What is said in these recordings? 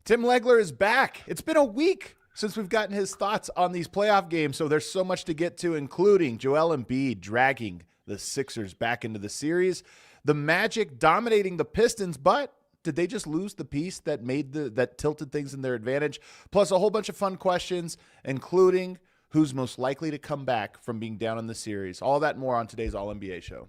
Tim Legler is back. It's been a week since we've gotten his thoughts on these playoff games, so there's so much to get to, including Joel Embiid dragging the Sixers back into the series, the Magic dominating the Pistons, but did they just lose the piece that that tilted things in their advantage? Plus a whole bunch of fun questions, including who's most likely to come back from being down in the series. All that and more on today's All-NBA show.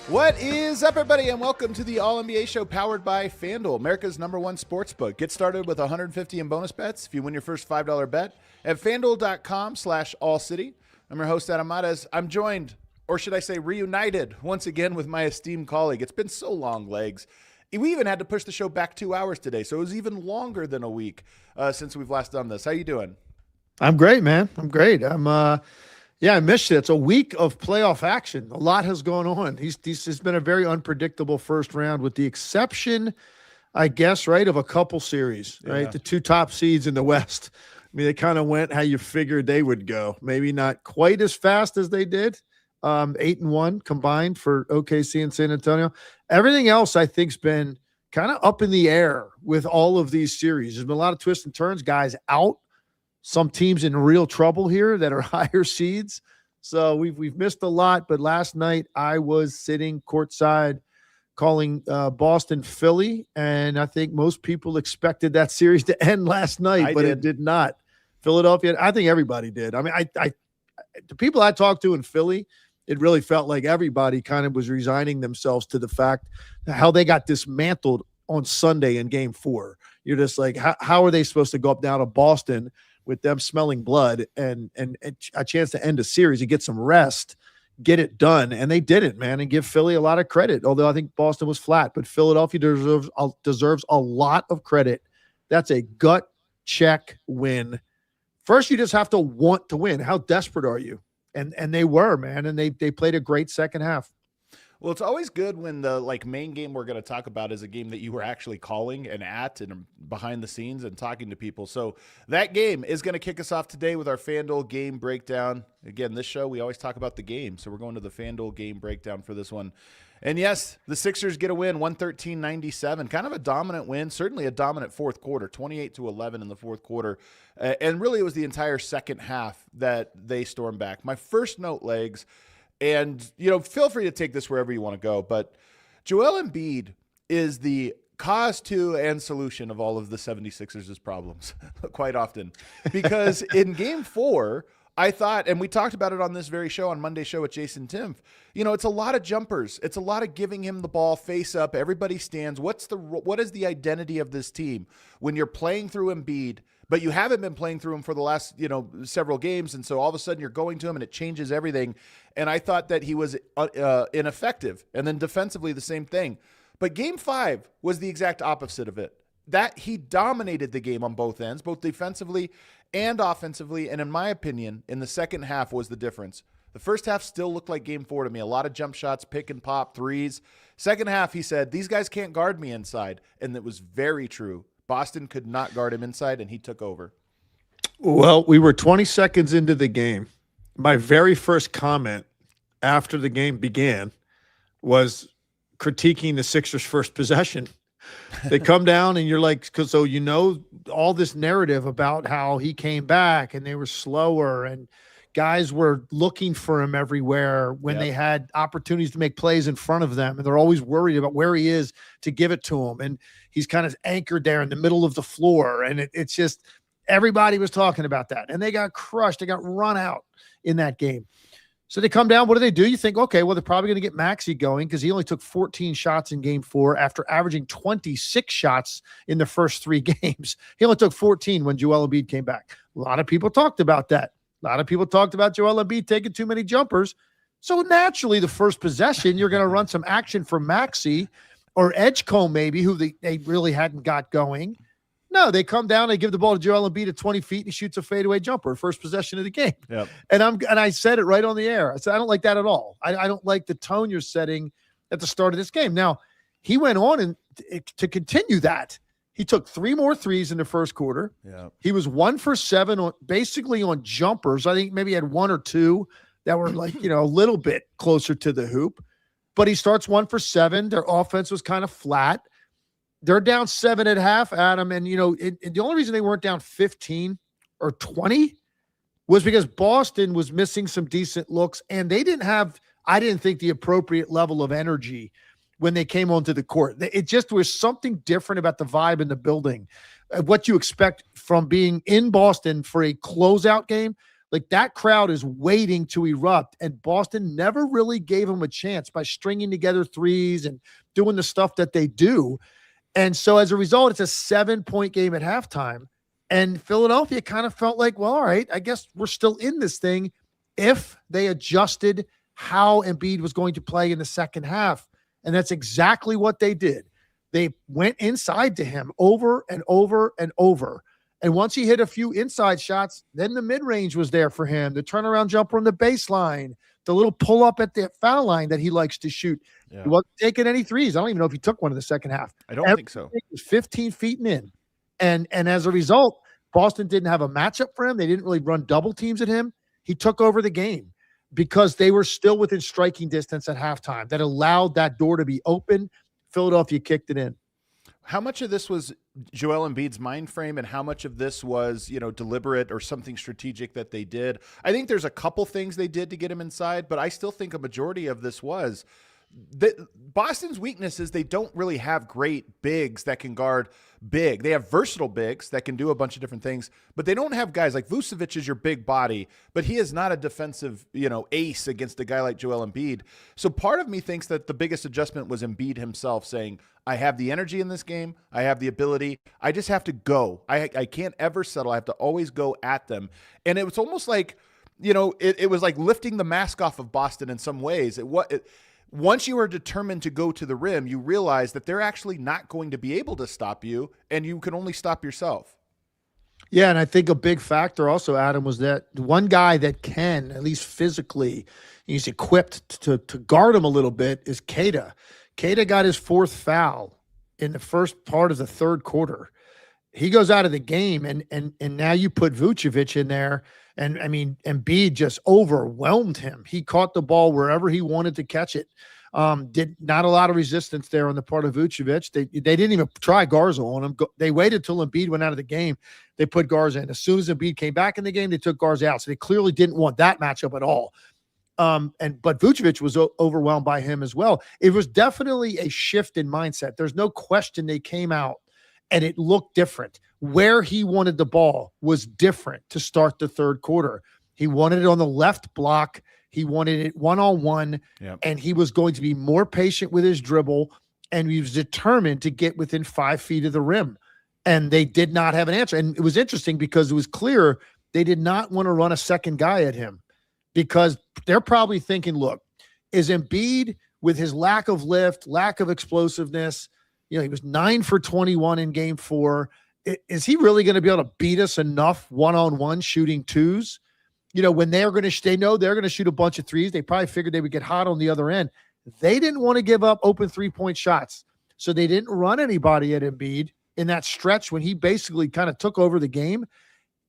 What is up, everybody, and welcome to the All-NBA show powered by FanDuel, America's #1 sportsbook. Get started with $150 in bonus bets if you win your first $5 bet at FanDuel.com/AllCity. I'm your host, Adam Mares. I'm joined, or should I say reunited, once again with my esteemed colleague. It's been so long, Legs. We even had to push the show back 2 hours today, so it was even longer than a week since we've last done this. How you doing? I'm great, man. I'm great. Yeah, I missed it. It's a week of playoff action. A lot has gone on. It's been a very unpredictable first round, with the exception, I guess, right, of a couple series, right? Yeah. The two top seeds in the West. I mean, they kind of went how you figured they would go. Maybe not quite as fast as they did. 8-1 combined for OKC and San Antonio. Everything else, I think, has been kind of up in the air with all of these series. There's been a lot of twists and turns, guys out. Some teams in real trouble here that are higher seeds. So we've missed a lot. But last night I was sitting courtside calling Boston Philly, and I think most people expected that series to end last night, but it did not. Philadelphia, I think everybody did. I mean, the people I talked to in Philly, it really felt like everybody kind of was resigning themselves to the fact how they got dismantled on Sunday in Game 4. You're just like, how are they supposed to go up down to Boston with them smelling blood and a chance to end a series and get some rest, get it done? And they didn't, man, and give Philly a lot of credit, although I think Boston was flat. But Philadelphia deserves a lot of credit. That's a gut check win. First, you just have to want to win. How desperate are you? And they were, man, and they played a great second half. Well, it's always good when the main game we're going to talk about is a game that you were actually calling and behind the scenes and talking to people. So that game is going to kick us off today with our FanDuel game breakdown. Again, this show, we always talk about the game. So we're going to the FanDuel game breakdown for this one. And yes, the Sixers get a win, 113-97. Kind of a dominant win, certainly a dominant fourth quarter, 28-11 in the fourth quarter. And really it was the entire second half that they stormed back. My first note, Legs, and, feel free to take this wherever you want to go, but Joel Embiid is the cause to and solution of all of the 76ers' problems quite often. Because in Game 4, I thought, and we talked about it on this very show, on Monday's show with Jason Timpf, it's a lot of jumpers. It's a lot of giving him the ball face up. Everybody stands. What is the identity of this team when you're playing through Embiid, but you haven't been playing through him for the last, several games. And so all of a sudden you're going to him and it changes everything. And I thought that he was ineffective. And then defensively, the same thing. But Game 5 was the exact opposite of it. That he dominated the game on both ends, both defensively and offensively. And in my opinion, in the second half was the difference. The first half still looked like Game 4 to me. A lot of jump shots, pick and pop, threes. Second half, he said, these guys can't guard me inside. And it was very true. Boston could not guard him inside, and he took over. Well, we were 20 seconds into the game. My very first comment after the game began was critiquing the Sixers' first possession. They come down, and you're like, so all this narrative about how he came back and they were slower and guys were looking for him everywhere when they had opportunities to make plays in front of them. And they're always worried about where he is to give it to him. And he's kind of anchored there in the middle of the floor. And it's just, everybody was talking about that. And they got crushed. They got run out in that game. So they come down. What do? You think, okay, well, they're probably going to get Maxey going because he only took 14 shots in Game 4 after averaging 26 shots in the first 3 games. He only took 14 when Joel Embiid came back. A lot of people talked about that. A lot of people talked about Joel Embiid taking too many jumpers. So naturally, the first possession, you're going to run some action for Maxey or Edgecombe maybe, who they really hadn't got going. No, they come down, they give the ball to Joel Embiid at 20 feet, and he shoots a fadeaway jumper, first possession of the game. Yep. And I said it right on the air. I said, I don't like that at all. I don't like the tone you're setting at the start of this game. Now, he went on and to continue that. He took 3 more threes in the first quarter. Yeah. He was 1 for 7 on basically on jumpers. I think maybe he had 1 or 2 that were like, a little bit closer to the hoop. But he starts 1 for 7. Their offense was kind of flat. They're down 7 at half, Adam. And, the only reason they weren't down 15 or 20 was because Boston was missing some decent looks, and they didn't have, I didn't think, the appropriate level of energy when they came onto the court. It just was something different about the vibe in the building. What you expect from being in Boston for a closeout game, like that crowd is waiting to erupt, and Boston never really gave them a chance by stringing together threes and doing the stuff that they do. And so as a result, it's a 7-point game at halftime. And Philadelphia kind of felt like, well, all right, I guess we're still in this thing if they adjusted how Embiid was going to play in the second half. And that's exactly what they did. They went inside to him over and over and over. And once he hit a few inside shots, then the mid-range was there for him. The turnaround jumper on the baseline, the little pull-up at the foul line that he likes to shoot. Yeah. He wasn't taking any threes. I don't even know if he took one in the second half. I don't think so. He was 15 feet and in. And as a result, Boston didn't have a matchup for him. They didn't really run double teams at him. He took over the game because they were still within striking distance at halftime. That allowed that door to be open. Philadelphia kicked it in. How much of this was Joel Embiid's mind frame, and how much of this was, deliberate or something strategic that they did? I think there's a couple things they did to get him inside, but I still think a majority of this was Boston's weakness is they don't really have great bigs that can guard big. They have versatile bigs that can do a bunch of different things, but they don't have guys like Vucevic is your big body, but he is not a defensive, ace against a guy like Joel Embiid. So part of me thinks that the biggest adjustment was Embiid himself saying, I have the energy in this game. I have the ability. I just have to go. I can't ever settle. I have to always go at them. And it was almost like, it was like lifting the mask off of Boston in some ways. Once you are determined to go to the rim, you realize that they're actually not going to be able to stop you, and you can only stop yourself. Yeah, and I think a big factor also, Adam, was that one guy that can, at least physically, he's equipped to guard him a little bit, is Cade. Cade got his 4th foul in the first part of the third quarter. He goes out of the game, and now you put Vucevic in there. And I mean, Embiid just overwhelmed him. He caught the ball wherever he wanted to catch it. Did not a lot of resistance there on the part of Vucevic. They didn't even try Garza on him. They waited till Embiid went out of the game. They put Garza in. As soon as Embiid came back in the game, they took Garza out. So they clearly didn't want that matchup at all. But Vucevic was overwhelmed by him as well. It was definitely a shift in mindset. There's no question they came out and it looked different. Where he wanted the ball was different to start the third quarter. He wanted it on the left block. He wanted it one-on-one, and he was going to be more patient with his dribble, and he was determined to get within 5 feet of the rim. And they did not have an answer. And it was interesting because it was clear they did not want to run a second guy at him because they're probably thinking, look, is Embiid with his lack of lift, lack of explosiveness, he was 9 for 21 in game 4. Is he really going to be able to beat us enough one-on-one shooting twos? When they know they're going to shoot a bunch of threes, they probably figured they would get hot on the other end. They didn't want to give up open 3-point shots. So they didn't run anybody at Embiid in that stretch when he basically kind of took over the game.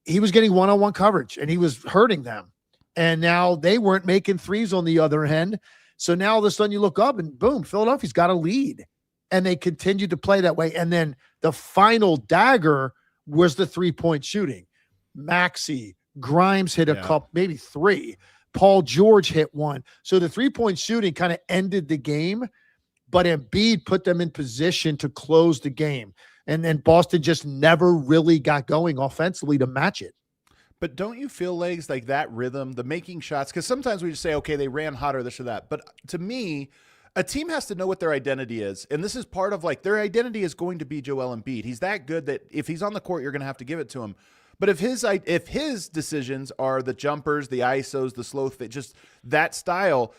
He was getting one-on-one coverage and he was hurting them. And now they weren't making threes on the other end. So now all of a sudden you look up and boom, Philadelphia's got a lead. And they continued to play that way. And then the final dagger was the 3-point shooting. Maxey, Grimes hit a couple, maybe 3. Paul George hit 1. So the 3-point shooting kind of ended the game, but Embiid put them in position to close the game. And then Boston just never really got going offensively to match it. But don't you feel, Legs, like that rhythm, the making shots? Because sometimes we just say, okay, they ran hot or this or that. But to me, a team has to know what their identity is. And this is part of their identity is going to be Joel Embiid. He's that good that if he's on the court, you're going to have to give it to him. But if his decisions are the jumpers, the ISOs, the slow fit, just that style,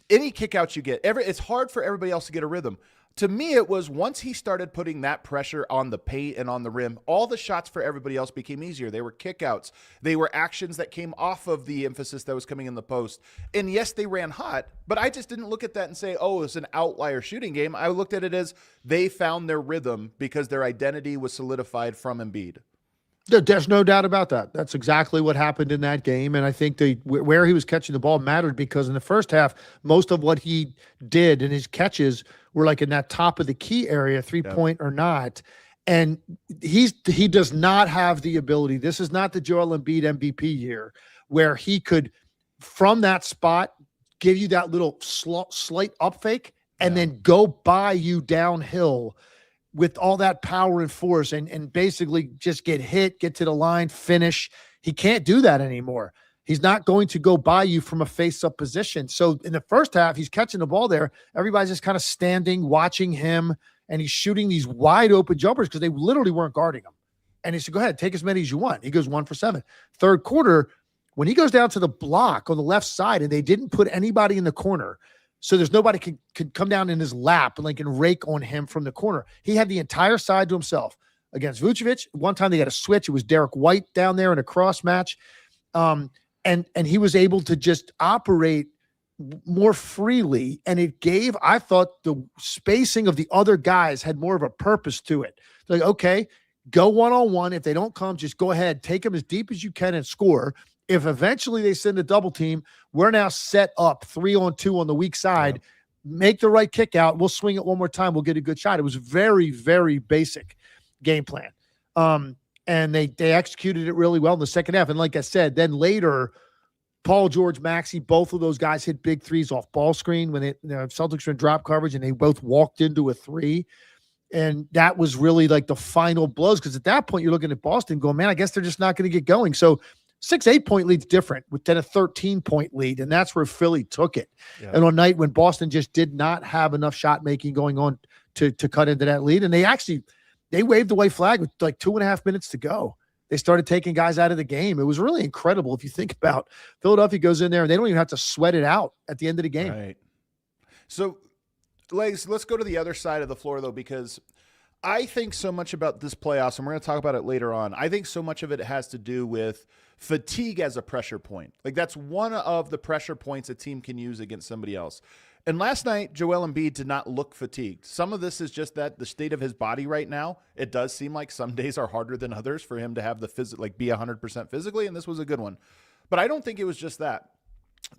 any kickouts you get, it's hard for everybody else to get a rhythm. To me, it was once he started putting that pressure on the paint and on the rim, all the shots for everybody else became easier. They were kickouts. They were actions that came off of the emphasis that was coming in the post. And yes, they ran hot, but I just didn't look at that and say, oh, it's an outlier shooting game. I looked at it as they found their rhythm because their identity was solidified from Embiid. There's no doubt about that. That's exactly what happened in that game. And I think where he was catching the ball mattered, because in the first half, most of what he did and his catches were like in that top of the key area, 3-point or not. And he does not have the ability. This is not the Joel Embiid MVP year where he could, from that spot, give you that little slight up fake and then go by you downhill with all that power and force and basically just get hit, get to the line, finish. He can't do that anymore. He's not going to go by you from a face-up position. So in the first half, he's catching the ball there. Everybody's just kind of standing, watching him, and he's shooting these wide-open jumpers because they literally weren't guarding him. And he said, go ahead, take as many as you want. He goes 1 for 7. Third quarter, when he goes down to the block on the left side and they didn't put anybody in the corner, so there's nobody could come down in his lap and like and rake on him from the corner. He had the entire side to himself against Vucevic. One time they had a switch. It was Derek White down there in a cross match. And he was able to just operate more freely. And it gave, I thought, the spacing of the other guys had more of a purpose to it. Like, okay, go one-on-one. If they don't come, just go ahead, take them as deep as you can and score. If eventually they send a double team, we're now set up 3-on-2 on the weak side. Make the right kick out. We'll swing it one more time. We'll get a good shot. It was very, very basic game plan. And they executed it really well in the second half. And like I said, then later, Paul George, Maxey, both of those guys hit big threes off ball screen when the Celtics were in drop coverage, and they both walked into a three. And that was really like the final blows, because at that point you're looking at Boston going, man, I guess they're just not going to get going. So 6-8-point lead's different than a 13-point lead, and that's where Philly took it. Yeah. And on a night when Boston just did not have enough shot making going on to cut into that lead, and they waved the white flag with like 2.5 minutes to go. They started taking guys out of the game. It was really incredible if you think about Philadelphia goes in there and they don't even have to sweat it out at the end of the game. Right. So, Legs, let's go to the other side of the floor, though, because I think so much about this playoffs, and we're going to talk about it later on. I think so much of it has to do with fatigue as a pressure point. Like, that's one of the pressure points a team can use against somebody else. And last night, Joel Embiid did not look fatigued. Some of this is just that the state of his body right now, it does seem like some days are harder than others for him to have be 100% physically, and this was a good one. But I don't think it was just that.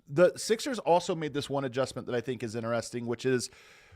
The Sixers also made this one adjustment that I think is interesting, which is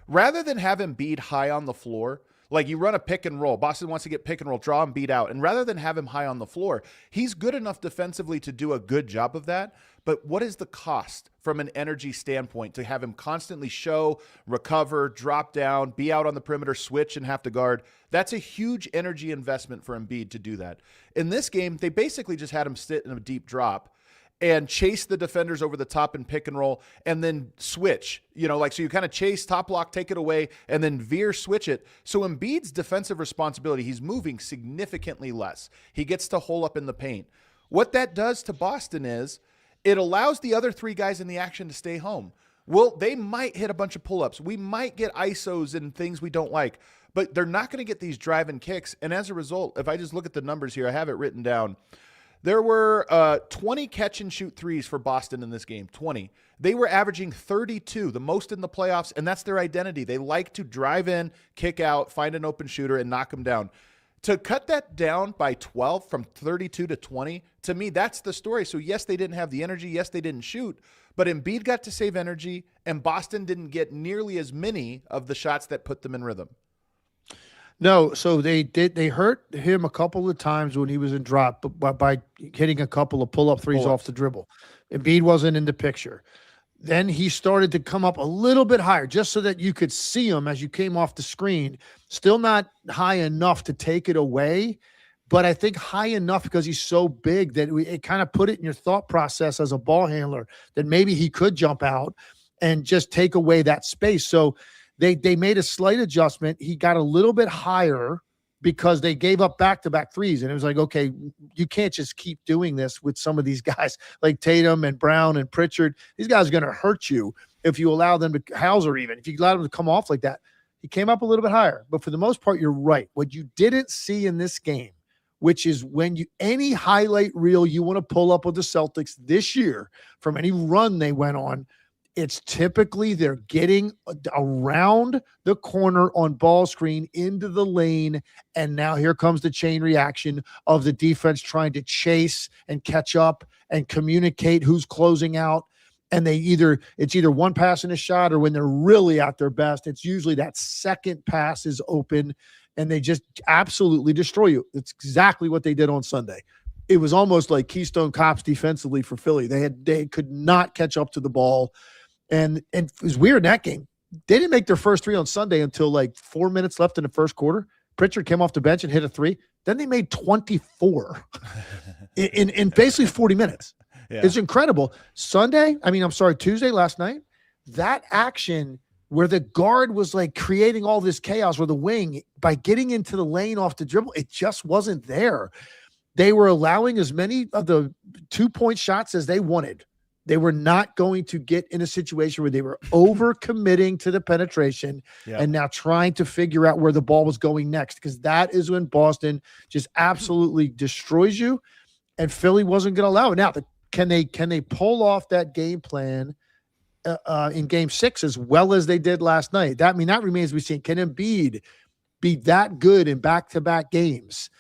rather than have Embiid high on the floor, like you run a pick and roll. Boston wants to get pick and roll, draw Embiid out. And rather than have him high on the floor, he's good enough defensively to do a good job of that. But what is the cost from an energy standpoint to have him constantly show, recover, drop down, be out on the perimeter, switch, and have to guard? That's a huge energy investment for Embiid to do that. In this game, they basically just had him sit in a deep drop and chase the defenders over the top and pick and roll, and then switch, so you kind of chase, top block, take it away, and then veer, switch it. So Embiid's defensive responsibility, he's moving significantly less. He gets to hole up in the paint. What that does to Boston is it allows the other three guys in the action to stay home. Well, they might hit a bunch of pull-ups. We might get ISOs and things we don't like, but they're not going to get these driving kicks. And as a result, if I just look at the numbers here, I have it written down. There were 20 catch-and-shoot threes for Boston in this game, 20. They were averaging 32, the most in the playoffs, and that's their identity. They like to drive in, kick out, find an open shooter, and knock them down. To cut that down by 12 from 32 to 20, to me, that's the story. So, yes, they didn't have the energy. Yes, they didn't shoot. But Embiid got to save energy, and Boston didn't get nearly as many of the shots that put them in rhythm. No, so they hurt him a couple of times when he was in drop by hitting a couple of pull-up threes off the dribble. Embiid wasn't in the picture. Then he started to come up a little bit higher just so that you could see him as you came off the screen. Still not high enough to take it away, but I think high enough because he's so big that it kind of put it in your thought process as a ball handler that maybe he could jump out and just take away that space. So They made a slight adjustment. He got a little bit higher because they gave up back-to-back threes. And it was like, okay, you can't just keep doing this with some of these guys like Tatum and Brown and Pritchard. These guys are going to hurt you if you allow them to, Hauser even, if you allow them to come off like that. He came up a little bit higher, but for the most part, you're right. What you didn't see in this game, which is when any highlight reel you want to pull up with the Celtics this year from any run they went on, it's typically they're getting around the corner on ball screen into the lane. And now here comes the chain reaction of the defense trying to chase and catch up and communicate who's closing out. And it's either one pass and a shot, or when they're really at their best, it's usually that second pass is open and they just absolutely destroy you. It's exactly what they did on Sunday. It was almost like Keystone Cops defensively for Philly. They could not catch up to the ball. And it was weird in that game. They didn't make their first three on Sunday until like 4 minutes left in the first quarter. Pritchard came off the bench and hit a three. Then they made 24 in basically 40 minutes. Yeah. It's incredible. Tuesday last night, that action where the guard was like creating all this chaos with the wing by getting into the lane off the dribble, it just wasn't there. They were allowing as many of the 2-point shots as they wanted. They were not going to get in a situation where they were over-committing to the penetration and now trying to figure out where the ball was going next, because that is when Boston just absolutely destroys you, and Philly wasn't going to allow it. Now, can they pull off that game plan in Game 6 as well as they did last night? That remains to be seen. Can Embiid be that good in back-to-back games?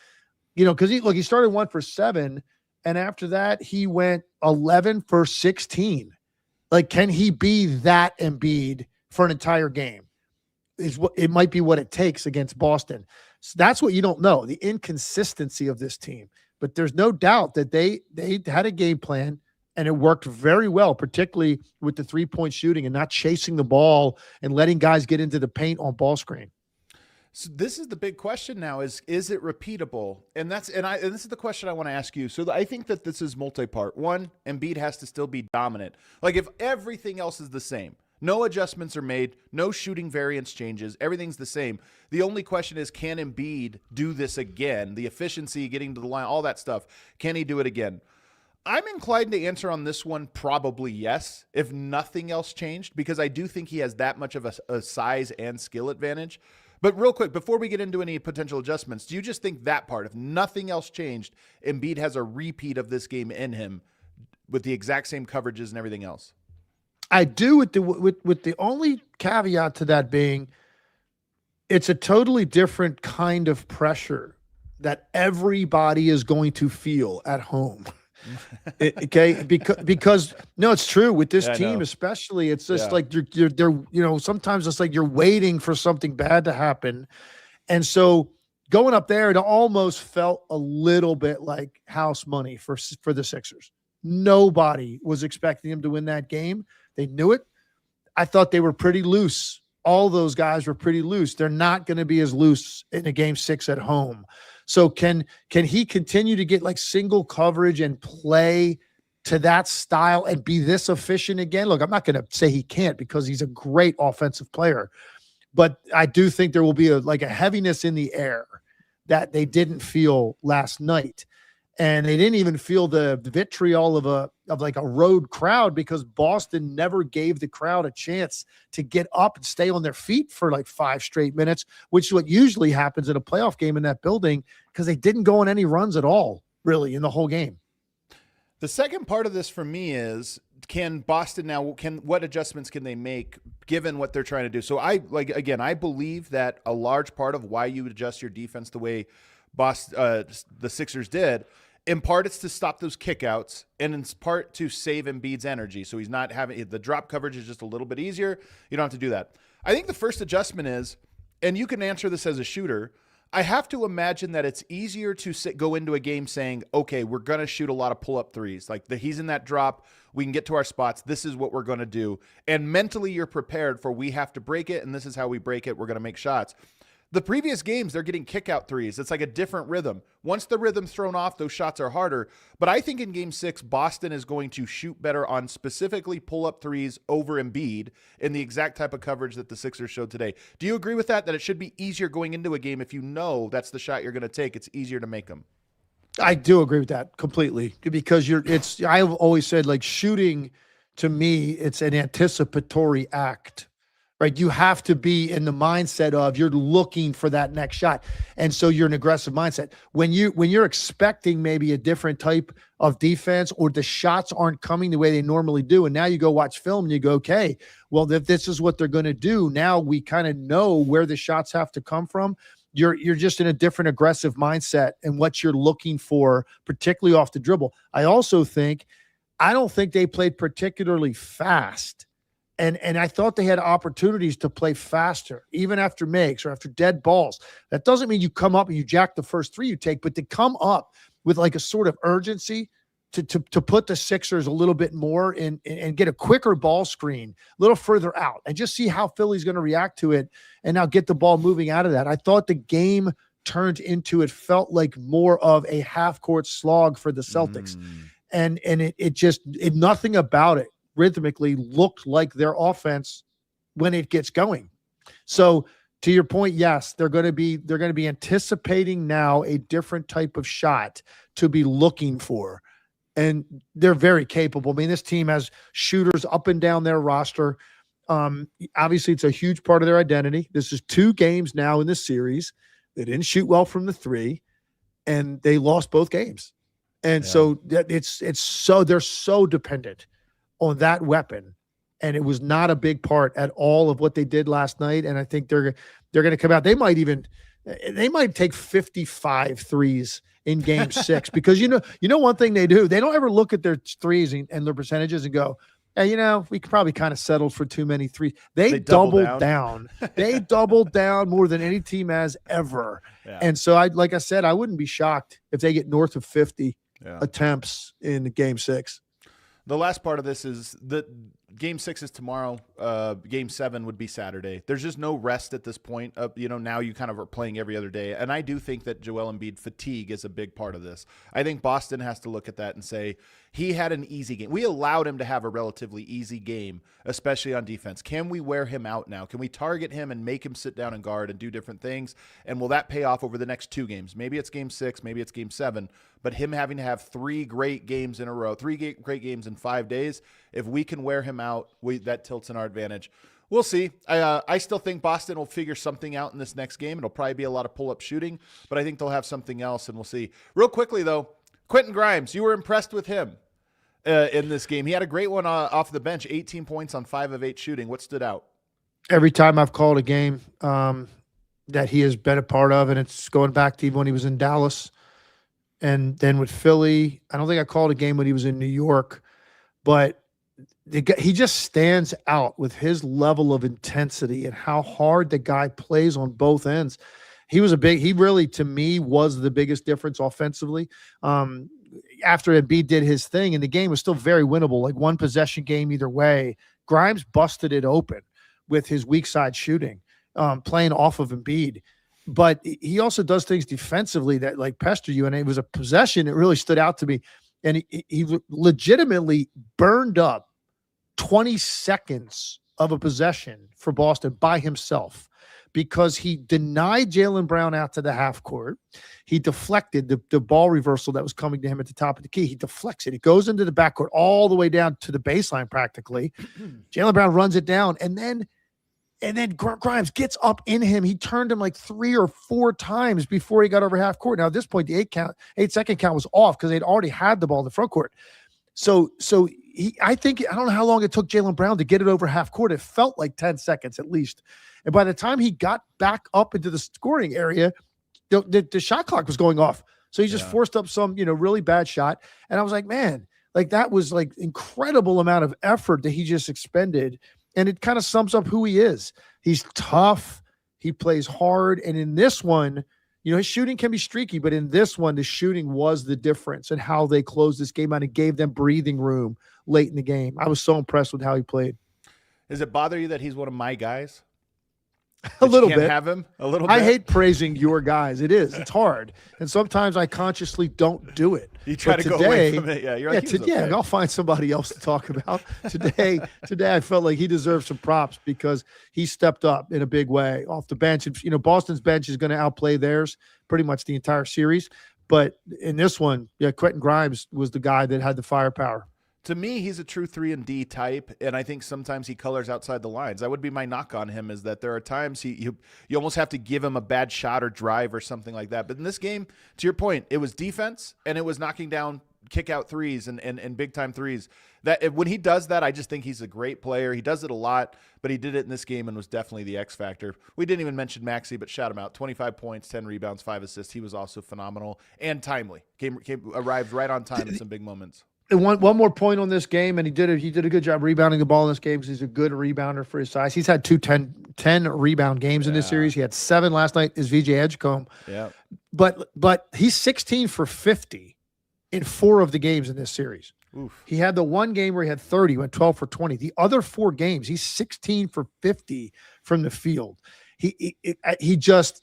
Because he started 1 for 7, and after that he went 11 for 16. Like, can he be that Embiid for an entire game? It might be what it takes against Boston. So that's what you don't know, the inconsistency of this team. But there's no doubt that they had a game plan, and it worked very well, particularly with the 3-point shooting and not chasing the ball and letting guys get into the paint on ball screen. So this is the big question now: is it repeatable? And this is the question I want to ask you. So I think that this is multi-part. One, Embiid has to still be dominant. Like, if everything else is the same, no adjustments are made, no shooting variance changes, everything's the same. The only question is, can Embiid do this again? The efficiency, getting to the line, all that stuff. Can he do it again? I'm inclined to answer on this one probably yes, if nothing else changed, because I do think he has that much of a size and skill advantage. But real quick, before we get into any potential adjustments, do you just think that part, if nothing else changed, Embiid has a repeat of this game in him with the exact same coverages and everything else? I do, with the only caveat to that being, it's a totally different kind of pressure that everybody is going to feel at home. Okay, because no, it's true with this team, especially. It's just like they're sometimes it's like you're waiting for something bad to happen, and so going up there, it almost felt a little bit like house money for the Sixers. Nobody was expecting them to win that game. They knew it. I thought they were pretty loose. All those guys were pretty loose. They're not going to be as loose in a Game 6 at home. So can he continue to get like single coverage and play to that style and be this efficient again? Look, I'm not going to say he can't, because he's a great offensive player, but I do think there will be a heaviness in the air that they didn't feel last night. And they didn't even feel the vitriol of like a road crowd, because Boston never gave the crowd a chance to get up and stay on their feet for like 5 straight minutes, which is what usually happens in a playoff game in that building, because they didn't go on any runs at all, really, in the whole game. The second part of this for me is, can Boston what adjustments can they make given what they're trying to do? So I believe that a large part of why you adjust your defense the way the Sixers did, in part it's to stop those kickouts, and in part to save Embiid's energy, so he's not having the drop coverage is just a little bit easier. You don't have to do that. I think the first adjustment is, and you can answer this as a shooter, I have to imagine that it's easier to go into a game saying, okay, we're going to shoot a lot of pull-up threes. Like, he's in that drop, we can get to our spots, this is what we're going to do. And mentally you're prepared for, we have to break it, and this is how we break it, we're going to make shots. The previous games, they're getting kick-out threes. It's like a different rhythm. Once the rhythm's thrown off, those shots are harder. But I think in Game 6, Boston is going to shoot better on specifically pull-up threes over Embiid in the exact type of coverage that the Sixers showed today. Do you agree with that it should be easier going into a game if you know that's the shot you're going to take? It's easier to make them. I do agree with that completely, because I've always said, like, shooting, to me, it's an anticipatory act. right? You have to be in the mindset of you're looking for that next shot. And so you're an aggressive mindset. When you're expecting maybe a different type of defense, or the shots aren't coming the way they normally do, and now you go watch film and you go, okay, well, if this is what they're going to do, now we kind of know where the shots have to come from. You're just in a different aggressive mindset and what you're looking for, particularly off the dribble. I don't think they played particularly fast. And I thought they had opportunities to play faster, even after makes or after dead balls. That doesn't mean you come up and you jack the first three you take, but to come up with like a sort of urgency to put the Sixers a little bit more in and get a quicker ball screen a little further out and just see how Philly's going to react to it and now get the ball moving out of that. I thought the game turned into, it felt like more of a half-court slog for the Celtics. And it nothing about it rhythmically looked like their offense when it gets going. So to your point, yes, they're going to be anticipating now a different type of shot to be looking for. And they're very capable. I mean, this team has shooters up and down their roster. Obviously, it's a huge part of their identity. This is 2 games now in this series. They didn't shoot well from the 3, and they lost both games. And so they're so dependent on that weapon. And it was not a big part at all of what they did last night. And I think they're going to come out. They might take 55 threes in game 6, because you know one thing they do, they don't ever look at their threes and their percentages and go, hey, we could probably kind of settled for too many threes. They doubled down. They doubled down more than any team has ever. Yeah. And so like I said, I wouldn't be shocked if they get north of 50 attempts in game 6. The last part of this is that game 6 is tomorrow. Game 7 would be Saturday. There's just no rest at this point. Now you kind of are playing every other day. And I do think that Joel Embiid fatigue is a big part of this. I think Boston has to look at that and say, he had an easy game. We allowed him to have a relatively easy game, especially on defense. Can we wear him out now? Can we target him and make him sit down and guard and do different things? And will that pay off over the next 2 games? Maybe it's game 6, maybe it's game 7, but him having to have 3 great games in a row, 3 great games in 5 days, if we can wear him out, that tilts in our advantage. We'll see. I still think Boston will figure something out in this next game. It'll probably be a lot of pull-up shooting, but I think they'll have something else, and we'll see. Real quickly, though, Quentin Grimes, you were impressed with him in this game. He had a great one off the bench, 18 points on 5 of 8 shooting. What stood out? Every time I've called a game that he has been a part of, and it's going back to even when he was in Dallas and then with Philly. I don't think I called a game when he was in New York, but he just stands out with his level of intensity and how hard the guy plays on both ends. He really, to me, was the biggest difference offensively. After Embiid did his thing, and the game was still very winnable, like 1 possession game either way, Grimes busted it open with his weak side shooting, playing off of Embiid. But he also does things defensively that like pester you, and it was a possession that really stood out to me. And he legitimately burned up 20 seconds of a possession for Boston by himself, because he denied Jaylen Brown out to the half court. He deflected the ball reversal that was coming to him at the top of the key. He deflects it. It goes into the backcourt all the way down to the baseline practically. Jaylen Brown runs it down, and then Grimes gets up in him. He turned him like 3 or 4 times before he got over half court. Now at this point, the 8-second count was off because they'd already had the ball in the front court. So I don't know how long it took Jaylen Brown to get it over half court. It felt like 10 seconds at least. And by the time he got back up into the scoring area, the shot clock was going off. So he just forced up some, really bad shot. And I was like, man, like that was like incredible amount of effort that he just expended. And it kind of sums up who he is. He's tough. He plays hard. And in this one, his shooting can be streaky, but in this one, the shooting was the difference in how they closed this game out and gave them breathing room late in the game. I was so impressed with how he played. Does it bother you that he's one of my guys? A little bit. Have him a little bit. I hate praising your guys. It's hard, and sometimes I consciously don't do it. You try to go away from it. Yeah, you're like, I'll find somebody else to talk about. Today, I felt like he deserved some props because he stepped up in a big way off the bench. Boston's bench is going to outplay theirs pretty much the entire series, but in this one, Quentin Grimes was the guy that had the firepower. To me, he's a true 3-and-D type, and I think sometimes he colors outside the lines. That would be my knock on him, is that there are times you almost have to give him a bad shot or drive or something like that. But in this game, to your point, it was defense, and it was knocking down kick-out threes and big-time threes. When he does that, I just think he's a great player. He does it a lot, but he did it in this game and was definitely the X factor. We didn't even mention Maxey, but shout him out. 25 points, 10 rebounds, 5 assists. He was also phenomenal and timely. Arrived right on time in some big moments. One more point on this game, and he did a good job rebounding the ball in this game because he's a good rebounder for his size. He's had 10 rebound games in this series. He had 7 last night. Is VJ Edgecombe. Yeah. But he's 16 for 50 in 4 of the games in this series. Oof. He had the one game where he had 30, went 12 for 20. The other 4 games, he's 16 for 50 from the field. He just,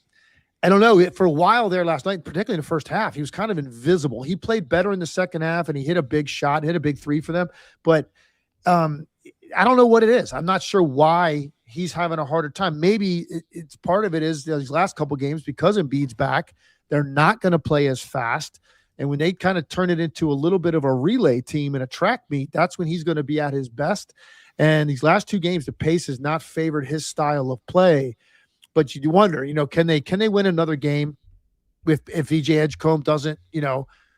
I don't know, for a while there last night, particularly in the first half, he was kind of invisible. He played better in the second half, and he hit a big shot, hit a big 3 for them. But I don't know what it is. I'm not sure why he's having a harder time. Maybe it's part of it is these last couple games, because Embiid's back, they're not going to play as fast. And when they kind of turn it into a little bit of a relay team and a track meet, that's when he's going to be at his best. And these last 2 games, the pace has not favored his style of play. But you wonder, can they win another game if VJ Edgecombe doesn't,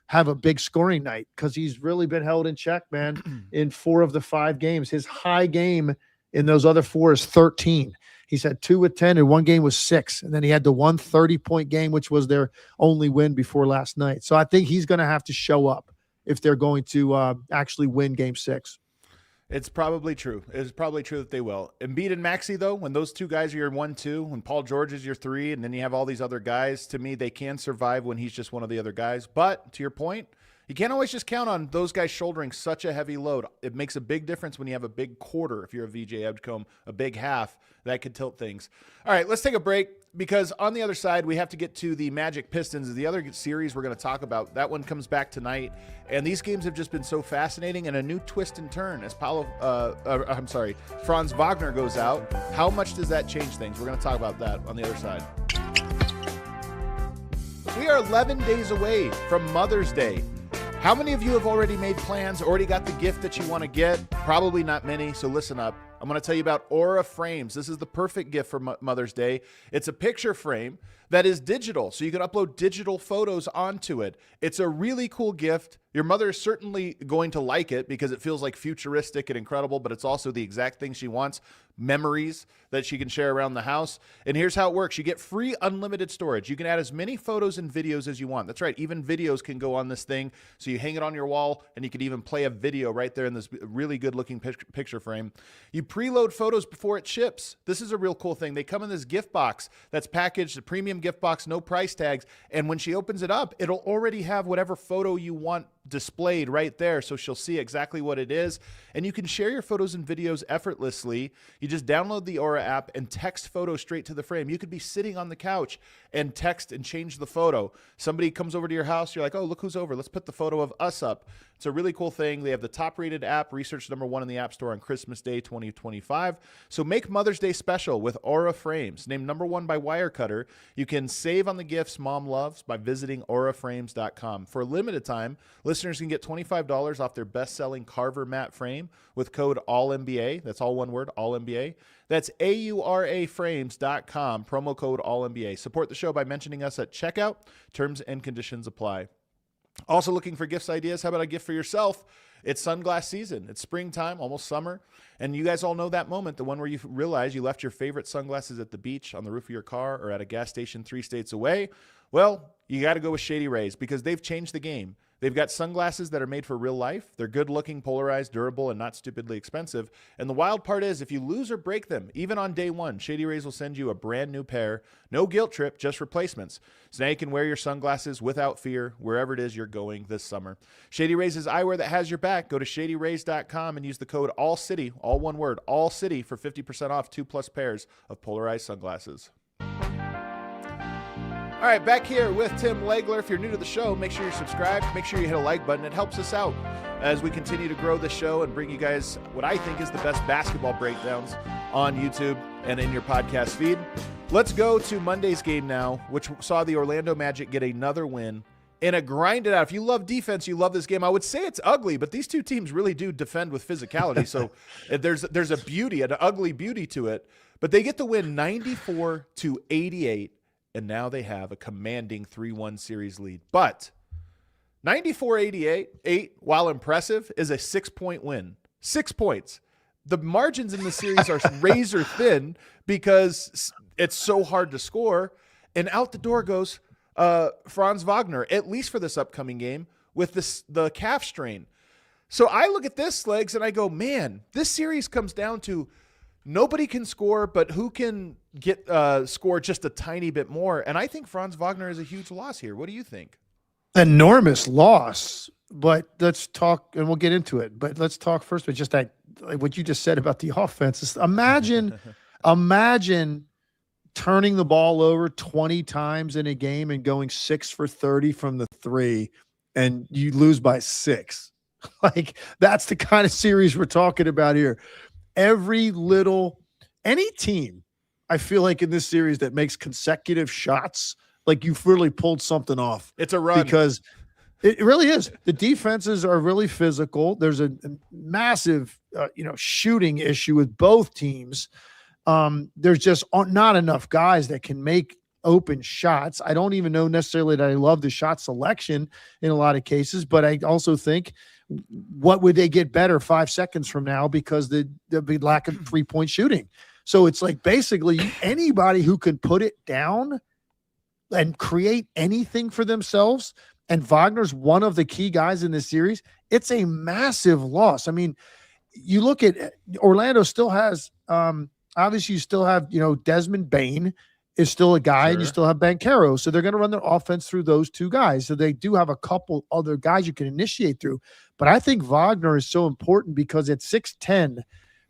have a big scoring night? Because he's really been held in check, man, in 4 of the 5 games. His high game in those other 4 is 13. He's had 2 with 10, and 1 game was 6. And then he had the 1 30-point game, which was their only win before last night. So I think he's going to have to show up if they're going to actually win game 6. It's probably true. It's probably true that they will. Embiid and Maxey, though, when those 2 guys are your 1-2, when Paul George is your 3, and then you have all these other guys, to me, they can survive when he's just one of the other guys. But to your point, you can't always just count on those guys shouldering such a heavy load. It makes a big difference when you have a big quarter. If you're a VJ Edgecombe, a big half, that could tilt things. All right, let's take a break, because on the other side, we have to get to the Magic Pistons, the other series we're going to talk about. That one comes back tonight, and these games have just been so fascinating, and a new twist and turn as Franz Wagner goes out. How much does that change things? We're going to talk about that on the other side. We are 11 days away from Mother's Day. How many of you have already made plans, already got the gift that you want to get? Probably not many, so listen up. I'm going to tell you about Aura Frames. This is the perfect gift for Mother's Day. It's a picture frame that is digital, so you can upload digital photos onto it. It's a really cool gift. Your mother is certainly going to like it because it feels like futuristic and incredible, but it's also the exact thing she wants, memories that she can share around the house. And here's how it works. You get free unlimited storage. You can add as many photos and videos as you want. That's right. Even videos can go on this thing. So you hang it on your wall, and you can even play a video right there in this really good looking picture frame. You preload photos before it ships. This is a real cool thing. They come in this gift box that's packaged, a premium gift box, no price tags. And when she opens it up, it'll already have whatever photo you want displayed right there, so she'll see exactly what it is. And you can share your photos and videos effortlessly. You just download the Aura app and text photos straight to the frame. You could be sitting on the couch and text and change the photo. Somebody comes over to your house, you're like, oh, look who's over. Let's put the photo of us up. It's a really cool thing. They have the top-rated app, research #1 in the App Store on Christmas Day 2025. So make Mother's Day special with Aura Frames. Named #1 by Wirecutter. You can save on the gifts mom loves by visiting auraframes.com. For a limited time, listeners can get $25 off their best-selling Carver mat frame with code ALLNBA. That's all one word, ALLNBA. That's auraframes.com, promo code ALLNBA. Support the show by mentioning us at checkout. Terms and conditions apply. Also looking for gifts ideas? How about a gift for yourself? It's sunglass season. It's springtime, almost summer. And you guys all know that moment, the one where you realize you left your favorite sunglasses at the beach, on the roof of your car, or at a gas station 3 states away. Well, you got to go with Shady Rays because they've changed the game. They've got sunglasses that are made for real life. They're good-looking, polarized, durable, and not stupidly expensive. And the wild part is, if you lose or break them, even on day one, Shady Rays will send you a brand new pair. No guilt trip, just replacements. So now you can wear your sunglasses without fear wherever it is you're going this summer. Shady Rays is eyewear that has your back. Go to shadyrays.com and use the code ALLCITY, all one word, ALLCITY, for 50% off 2+ pairs of polarized sunglasses. All right, back here with Tim Legler. If you're new to the show, make sure you're subscribed. Make sure you hit a like button. It helps us out as we continue to grow the show and bring you guys what I think is the best basketball breakdowns on YouTube and in your podcast feed. Let's go to Monday's game now, which saw the Orlando Magic get another win in a grinded out. If you love defense, you love this game. I would say it's ugly, but these two teams really do defend with physicality. So there's a beauty, an ugly beauty to it. But they get the win 94-88, and now they have a commanding 3-1 series lead. But 94-88, while impressive, is a 6-point win. 6 points. The margins in the series are razor thin because it's so hard to score. And out the door goes Franz Wagner, at least for this upcoming game, with the calf strain. So I look at this, Legs, and I go, man, this series comes down to nobody can score, but who can get score just a tiny bit more. And I think Franz Wagner is a huge loss here. What do you think? Enormous loss. But let's talk, and we'll get into it. But let's talk first with just that, like what you just said about the offense. Imagine turning the ball over 20 times in a game and going 6 for 30 from the three, and you lose by 6. Like, that's the kind of series we're talking about here. Any team, I feel like in this series that makes consecutive shots, like you've really pulled something off. It's a run. Because it really is. The defenses are really physical. There's a massive, shooting issue with both teams. There's just not enough guys that can make open shots. I don't even know necessarily that I love the shot selection in a lot of cases, but I also think, what would they get better 5 seconds from now because there'll be lack of 3-point shooting. So it's like basically anybody who can put it down and create anything for themselves, and Wagner's one of the key guys in this series, it's a massive loss. I mean, you look at Orlando still has obviously you still have, Desmond Bane is still a guy, and you still have Banchero. So they're going to run their offense through those two guys. So they do have a couple other guys you can initiate through. But I think Wagner is so important because at 6'10",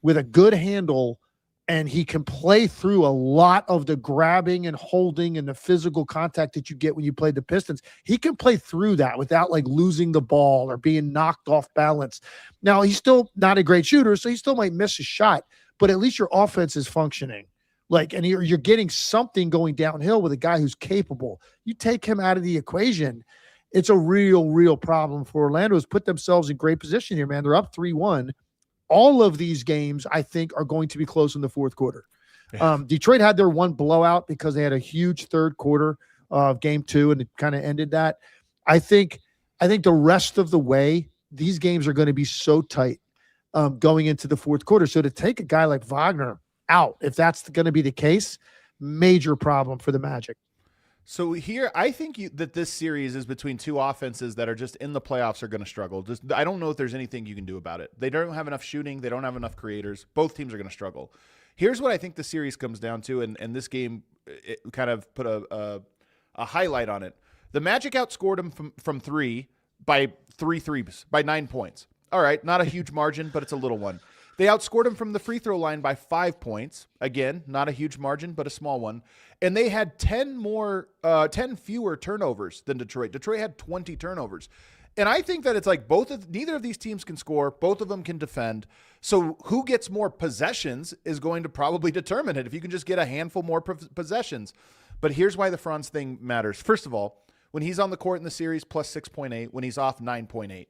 with a good handle, and he can play through a lot of the grabbing and holding and the physical contact that you get when you play the Pistons. He can play through that without like losing the ball or being knocked off balance. Now, he's still not a great shooter, so he still might miss a shot, but at least your offense is functioning. And you're getting something going downhill with a guy who's capable. You take him out of the equation, it's a real problem for Orlando. Has put themselves in great position here, man. They're up 3-1. All of these games, I think, are going to be close in the fourth quarter. Yeah. Detroit had their one blowout because they had a huge third quarter of game 2, and it kind of ended that. I think the rest of the way, these games are going to be so tight going into the fourth quarter. So to take a guy like Wagner out, if that's going to be the case, major problem for the Magic. So here, I think that this series is between two offenses that are just in the playoffs are going to struggle. I don't know if there's anything you can do about it. They don't have enough shooting. They don't have enough creators. Both teams are going to struggle. Here's what I think the series comes down to, and this game it kind of put a highlight on it. The Magic outscored them from 3 by 3 threes, by 9 points. All right, not a huge margin, but it's a little one. They outscored him from the free throw line by 5 points. Again, not a huge margin, but a small one. And they had 10 fewer turnovers than Detroit. Detroit had 20 turnovers. And I think that it's like neither of these teams can score. Both of them can defend. So who gets more possessions is going to probably determine it. If you can just get a handful more possessions. But here's why the Franz thing matters. First of all, when he's on the court in the series, plus 6.8. When he's off, 9.8.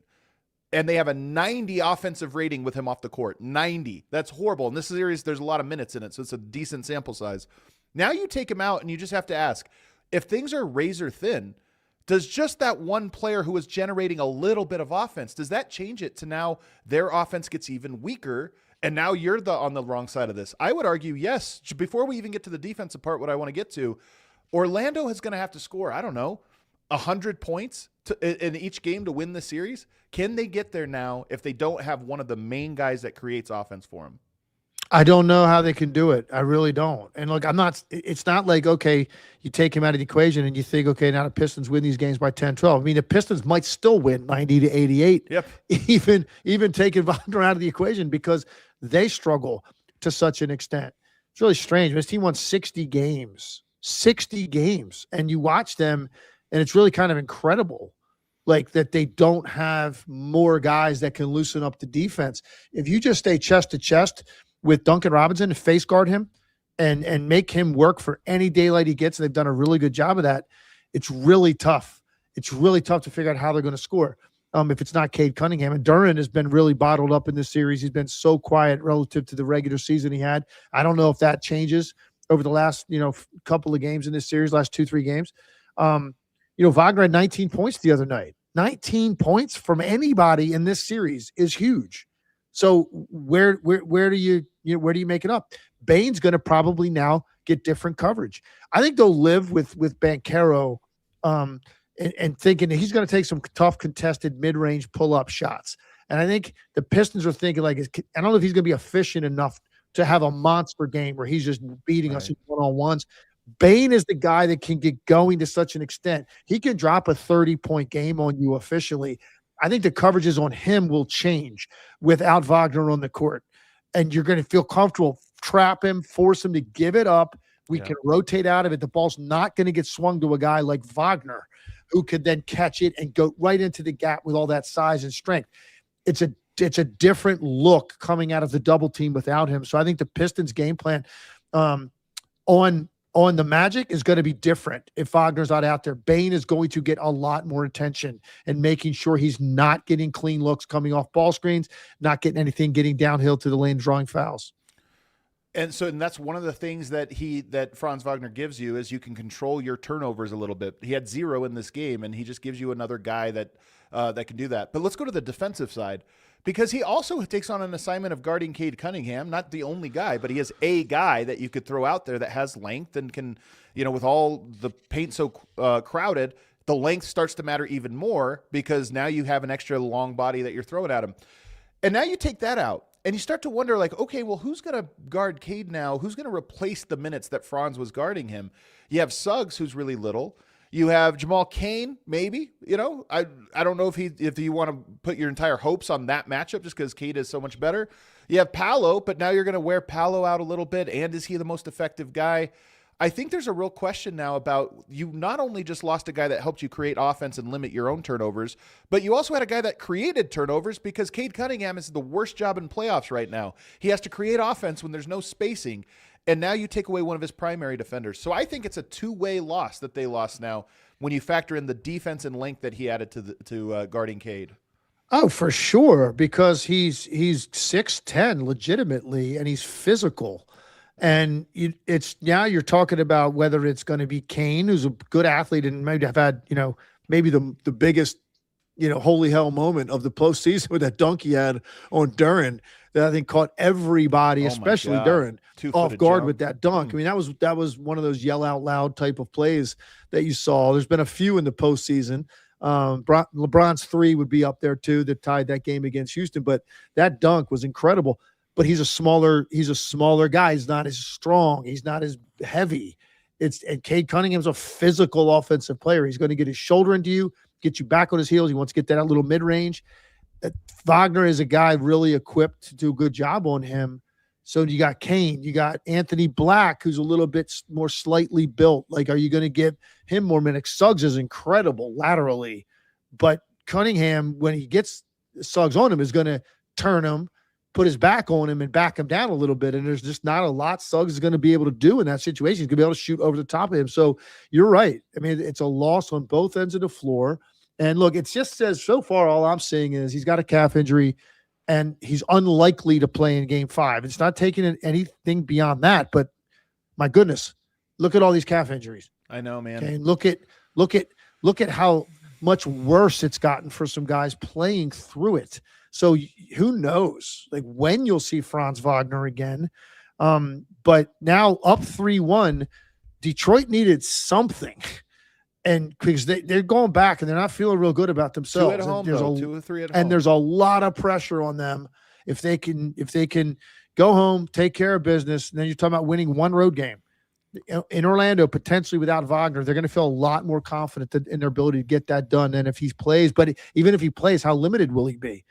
And they have a 90 offensive rating with him off the court. 90. That's horrible. In this series, there's a lot of minutes in it, so it's a decent sample size. Now you take him out, and you just have to ask, if things are razor thin, does just that one player who is generating a little bit of offense, does that change it to now their offense gets even weaker, and now you're on the wrong side of this? I would argue yes. Before we even get to the defensive part, what I want to get to, Orlando is going to have to score, I don't know, 100 points in each game to win the series. Can they get there now if they don't have one of the main guys that creates offense for them? I don't know how they can do it. I really don't. And look, it's not like, okay, you take him out of the equation and you think, okay, now the Pistons win these games by 10-12. I mean, the Pistons might still win 90-88. Yep. Even taking Wagner out of the equation because they struggle to such an extent. It's really strange. This team won 60 games. And you watch them, and it's really kind of incredible, like that they don't have more guys that can loosen up the defense. If you just stay chest to chest with Duncan Robinson and face guard him and make him work for any daylight he gets, and they've done a really good job of that, it's really tough. it's really tough to figure out how they're going to score. If it's not Cade Cunningham. And Duren has been really bottled up in this series. He's been so quiet relative to the regular season he had. I don't know if that changes over the last, couple of games in this series, last 2-3 games. Wagner had 19 points the other night. 19 points from anybody in this series is huge. So where do you make it up? Bane's going to probably now get different coverage. I think they'll live with Banchero and thinking that he's going to take some tough contested mid-range pull-up shots. And I think the Pistons are thinking I don't know if he's going to be efficient enough to have a monster game where he's just beating us in one-on-ones. Bane is the guy that can get going to such an extent. He can drop a 30-point game on you efficiently. I think the coverages on him will change without Wagner on the court. And you're going to feel comfortable, trap him, force him to give it up. We can rotate out of it. The ball's not going to get swung to a guy like Wagner, who could then catch it and go right into the gap with all that size and strength. It's a different look coming out of the double team without him. So I think the Pistons game plan on the Magic is going to be different if Wagner's not out there. Bane is going to get a lot more attention and making sure he's not getting clean looks coming off ball screens, not getting anything getting downhill to the lane, drawing fouls. And that's one of the things that Franz Wagner gives you is you can control your turnovers a little bit. He had 0 in this game, and he just gives you another guy that can do that. But let's go to the defensive side, because he also takes on an assignment of guarding Cade Cunningham, not the only guy, but he is a guy that you could throw out there that has length and can, with all the paint so crowded, the length starts to matter even more because now you have an extra long body that you're throwing at him. And now you take that out. And you start to wonder, okay, well, who's going to guard Cade now? Who's going to replace the minutes that Franz was guarding him? You have Suggs, who's really little. You have Jamal Cain, maybe. I don't know if you want to put your entire hopes on that matchup just because Cade is so much better. You have Paolo, but now you're going to wear Paolo out a little bit. And is he the most effective guy? I think there's a real question now about you not only just lost a guy that helped you create offense and limit your own turnovers, but you also had a guy that created turnovers because Cade Cunningham is the worst job in playoffs right now. He has to create offense when there's no spacing, and now you take away one of his primary defenders. So I think it's a two-way loss that they lost now when you factor in the defense and length that he added to guarding Cade. Oh, for sure, because he's 6'10" legitimately, and he's physical. And it's now you're talking about whether it's going to be Kane, who's a good athlete and maybe have had, maybe the biggest, holy hell moment of the postseason with that dunk he had on Duren that I think caught everybody, especially Duren, off guard jump with that dunk. I mean, that was one of those yell out loud type of plays that you saw. There's been a few in the postseason. LeBron's 3 would be up there too that tied that game against Houston, but that dunk was incredible. But he's a smaller guy. He's not as strong. He's not as heavy. And Cade Cunningham's a physical offensive player. He's going to get his shoulder into you, get you back on his heels. He wants to get that out little mid-range. Wagner is a guy really equipped to do a good job on him. So you got Kane, you got Anthony Black, who's a little bit more slightly built. Are you going to give him more minutes? Suggs is incredible laterally, but Cunningham, when he gets Suggs on him, is going to turn him, put his back on him and back him down a little bit. And there's just not a lot Suggs is going to be able to do in that situation. He's going to be able to shoot over the top of him. So you're right. I mean, it's a loss on both ends of the floor. And look, it just says so far, all I'm seeing is he's got a calf injury and he's unlikely to play in game 5. It's not taking anything beyond that, but my goodness, look at all these calf injuries. I know, man. Okay? And look at how much worse it's gotten for some guys playing through it. So who knows, when you'll see Franz Wagner again. But now up 3-1, Detroit needed something. And because they're going back and they're not feeling real good about themselves. 2 at home, 2 or 3 at home. And there's a lot of pressure on them if they can go home, take care of business. And then you're talking about winning one road game. In Orlando, potentially without Wagner, they're going to feel a lot more confident in their ability to get that done than if he plays. But even if he plays, how limited will he be?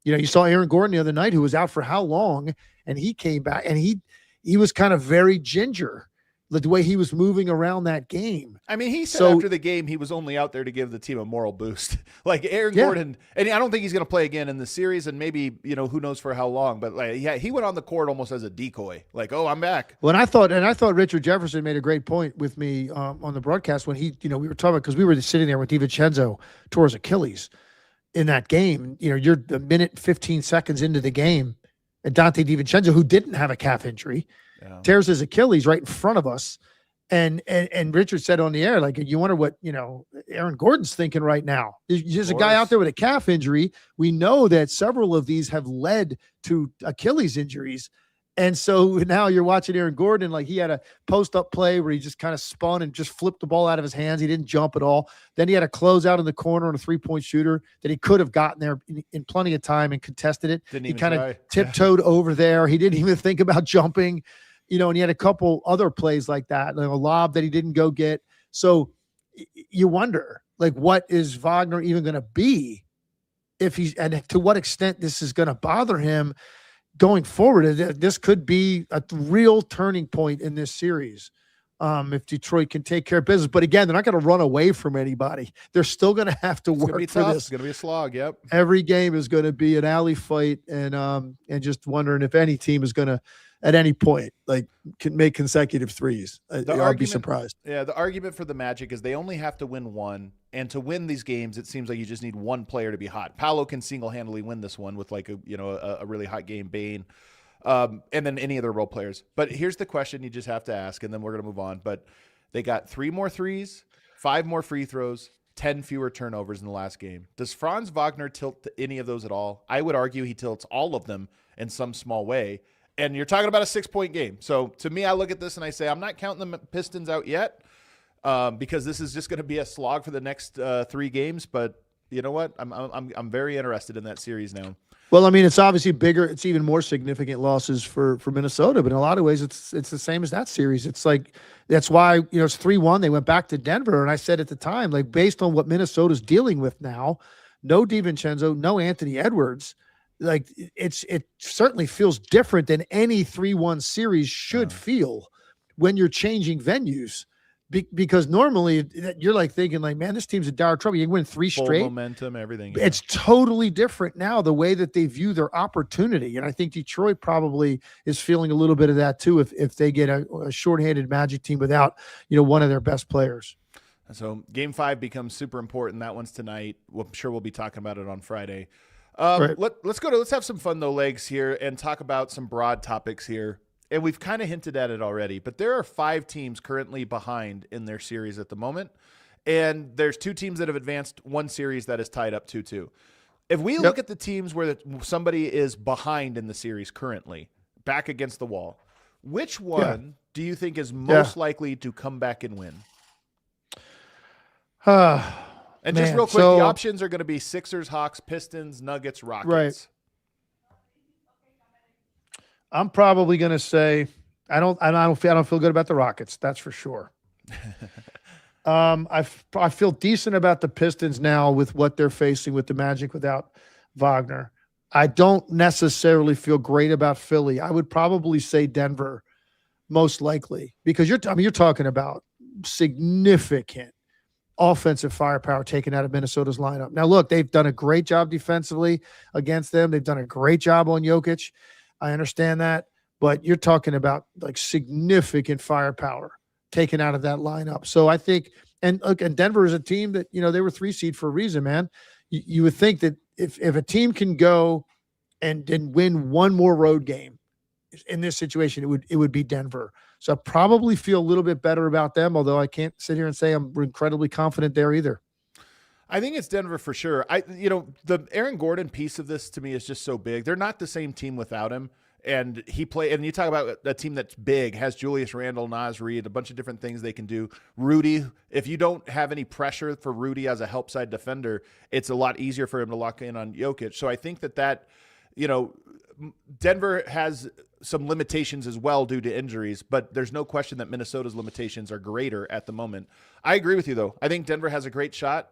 You saw Aaron Gordon the other night, who was out for how long, and he came back, and he was kind of very ginger. the way he was moving around that game. I mean, he said after the game he was only out there to give the team a moral boost. Like Aaron Gordon, and I don't think he's going to play again in the series, and maybe, who knows for how long. But he went on the court almost as a decoy. Like, oh, I'm back. Well, I thought Richard Jefferson made a great point with me on the broadcast when we were talking about, because we were sitting there with DiVincenzo tore his Achilles in that game. You're a minute 15 seconds into the game, and Dante DiVincenzo, who didn't have a calf injury, tears his Achilles right in front of us. And Richard said on the air, like, you wonder what, Aaron Gordon's thinking right now. There's a guy out there with a calf injury. We know that several of these have led to Achilles injuries. And so now you're watching Aaron Gordon, like, he had a post-up play where he just kind of spun and just flipped the ball out of his hands. He didn't jump at all. Then he had a closeout in the corner on a three-point shooter that he could have gotten there in plenty of time and contested it. He kind of tiptoed over there. He didn't even think about jumping. And he had a couple other plays like that, like a lob that he didn't go get. So you wonder, like, what is Wagner even going to be and to what extent this is going to bother him going forward. This could be a real turning point in this series if Detroit can take care of business. But again, they're not going to run away from anybody. They're still going to have to work for this. It's going to be a slog. Yep. Every game is going to be an alley fight, and just wondering if any team is going to, at any point, like, can make consecutive threes. I'd be surprised. Yeah, the argument for the Magic is they only have to win one, and to win these games, it seems like you just need one player to be hot. Paolo can single-handedly win this one with like a really hot game, Bane, and then any other role players. But here's the question you just have to ask, and then we're going to move on. But they got 3 more threes, 5 more free throws, 10 fewer turnovers in the last game. Does Franz Wagner tilt to any of those at all? I would argue he tilts all of them in some small way. And you're talking about a 6-point game. So to me, I look at this and I say, I'm not counting the Pistons out yet because this is just going to be a slog for the next 3 games. But you know what? I'm very interested in that series now. Well, I mean, it's obviously bigger. It's even more significant losses for Minnesota. But in a lot of ways, it's the same as that series. It's like, that's why, it's 3-1. They went back to Denver. And I said at the time, like, based on what Minnesota's dealing with now, no DiVincenzo, no Anthony Edwards, like, it certainly feels different than any 3-1 series should feel when you're changing venues, because normally you're like thinking, like, man, this team's in dire trouble. You win 3 straight, full momentum, everything. Yeah. It's totally different now, the way that they view their opportunity. And I think Detroit probably is feeling a little bit of that too, if they get a shorthanded Magic team without, one of their best players. So Game 5 becomes super important. That one's tonight. I'm sure we'll be talking about it on Friday. Right. Let's have some fun, though, legs here, and talk about some broad topics here. And we've kind of hinted at it already, but there are 5 teams currently behind in their series at the moment. And there's 2 teams that have advanced, 1 series that is tied up 2-2. If we look at the teams where somebody is behind in the series currently, back against the wall, which one do you think is most likely to come back and win? And just real quick, the options are going to be Sixers, Hawks, Pistons, Nuggets, Rockets. Right. I'm probably going to say I don't feel good about the Rockets. That's for sure. I feel decent about the Pistons now with what they're facing with the Magic without Wagner. I don't necessarily feel great about Philly. I would probably say Denver, most likely, because you're talking about significant offensive firepower taken out of Minnesota's lineup. Now, look, they've done a great job defensively against them. They've done a great job on Jokic. I understand that, but you're talking about, like, significant firepower taken out of that lineup. So I think, and Denver is a team that, they were 3 seed for a reason, man. You would think that if a team can go and win one more road game in this situation, it would be Denver. So I probably feel a little bit better about them, although I can't sit here and say I'm incredibly confident there either. I think it's Denver for sure. The Aaron Gordon piece of this to me is just so big. They're not the same team without him. And and you talk about a team that's big, has Julius Randle, Naz Reid, a bunch of different things they can do. Rudy, if you don't have any pressure for Rudy as a help side defender, it's a lot easier for him to lock in on Jokic. So I think that Denver has some limitations as well due to injuries, but there's no question that Minnesota's limitations are greater at the moment. I agree with you, though. I think Denver has a great shot.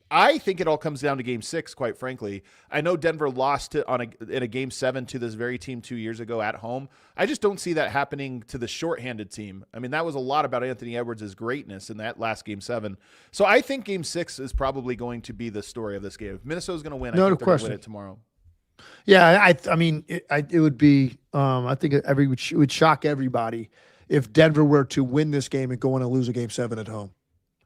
I think it all comes down to Game 6, quite frankly. I know Denver lost in a Game 7 to this very team 2 years ago at home. I just don't see that happening to the shorthanded team. I mean, that was a lot about Anthony Edwards' greatness in that last Game 7. So I think Game 6 is probably going to be the story of this game. If Minnesota's going to win, I think they're going to win it tomorrow. Yeah, I mean, it would be. I think it would shock everybody if Denver were to win this game and go on and lose a Game 7 at home.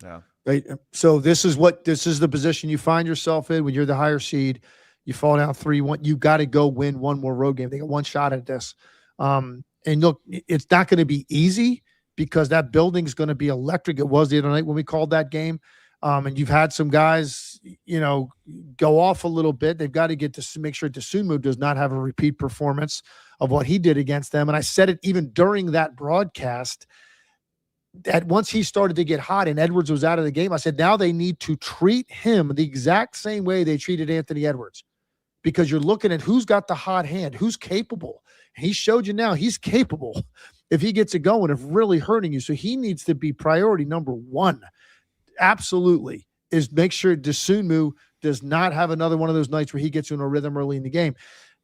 Yeah. Right. So this is the position you find yourself in when you're the higher seed. You fall down 3-1. You got to go win one more road game. They got one shot at this. And look, it's not going to be easy because that building's going to be electric. It was the other night when we called that game. And you've had some guys, go off a little bit. They've got to get to make sure Dosunmu does not have a repeat performance of what he did against them. And I said it even during that broadcast that once he started to get hot and Edwards was out of the game, I said, now they need to treat him the exact same way they treated Anthony Edwards, because you're looking at who's got the hot hand, who's capable. He showed you now he's capable if he gets it going, of really hurting you. So he needs to be priority number one. Absolutely, is make sure Dosunmu does not have another one of those nights where he gets in a rhythm early in the game.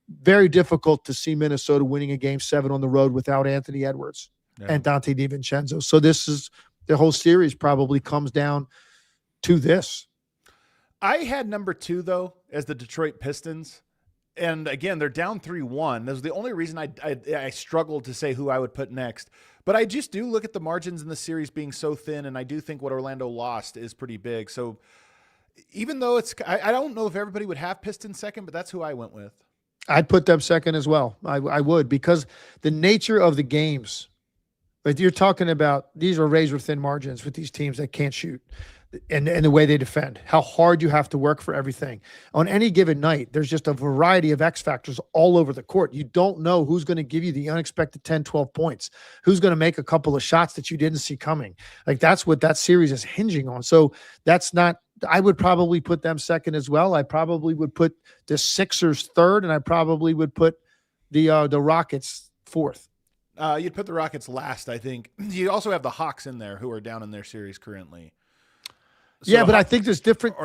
Very difficult to see Minnesota winning a Game 7 on the road without Anthony Edwards and Dante DiVincenzo. So this is the whole series probably comes down to this. I had number 2 though as the Detroit Pistons. And again, they're down 3-1. That was the only reason I struggled to say who I would put next. But I just do look at the margins in the series being so thin, and I do think what Orlando lost is pretty big. So even though I don't know if everybody would have Pistons second, but that's who I went with. I'd put them second as well. I would, because the nature of the games, but you're talking about, these are razor thin margins with these teams that can't shoot. And the way they defend, how hard you have to work for everything. On any given night, there's just a variety of X factors all over the court. You don't know who's going to give you the unexpected 10, 12 points, who's going to make a couple of shots that you didn't see coming. Like, that's what that series is hinging on. So that's not, I would probably put them second as well. I probably would put the Sixers third, and I probably would put the Rockets fourth. You'd put the Rockets last, I think. You also have the Hawks in there, who are down in their series currently. So yeah, but I think there's different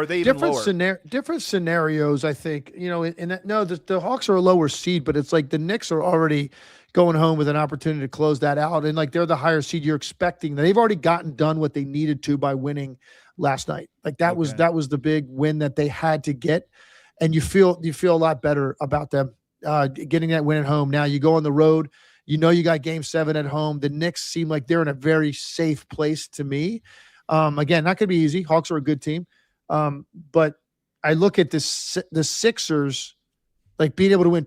scenarios. I think, the Hawks are a lower seed, but it's like the Knicks are already going home with an opportunity to close that out, and like they're the higher seed. You're expecting they've already gotten done what they needed to by winning last night. Like that was the big win that they had to get, and you feel a lot better about them getting that win at home. Now you go on the road. You got Game 7 at home. The Knicks seem like they're in a very safe place to me. Again, not going to be easy. Hawks are a good team. But I look at the Sixers, like being able to win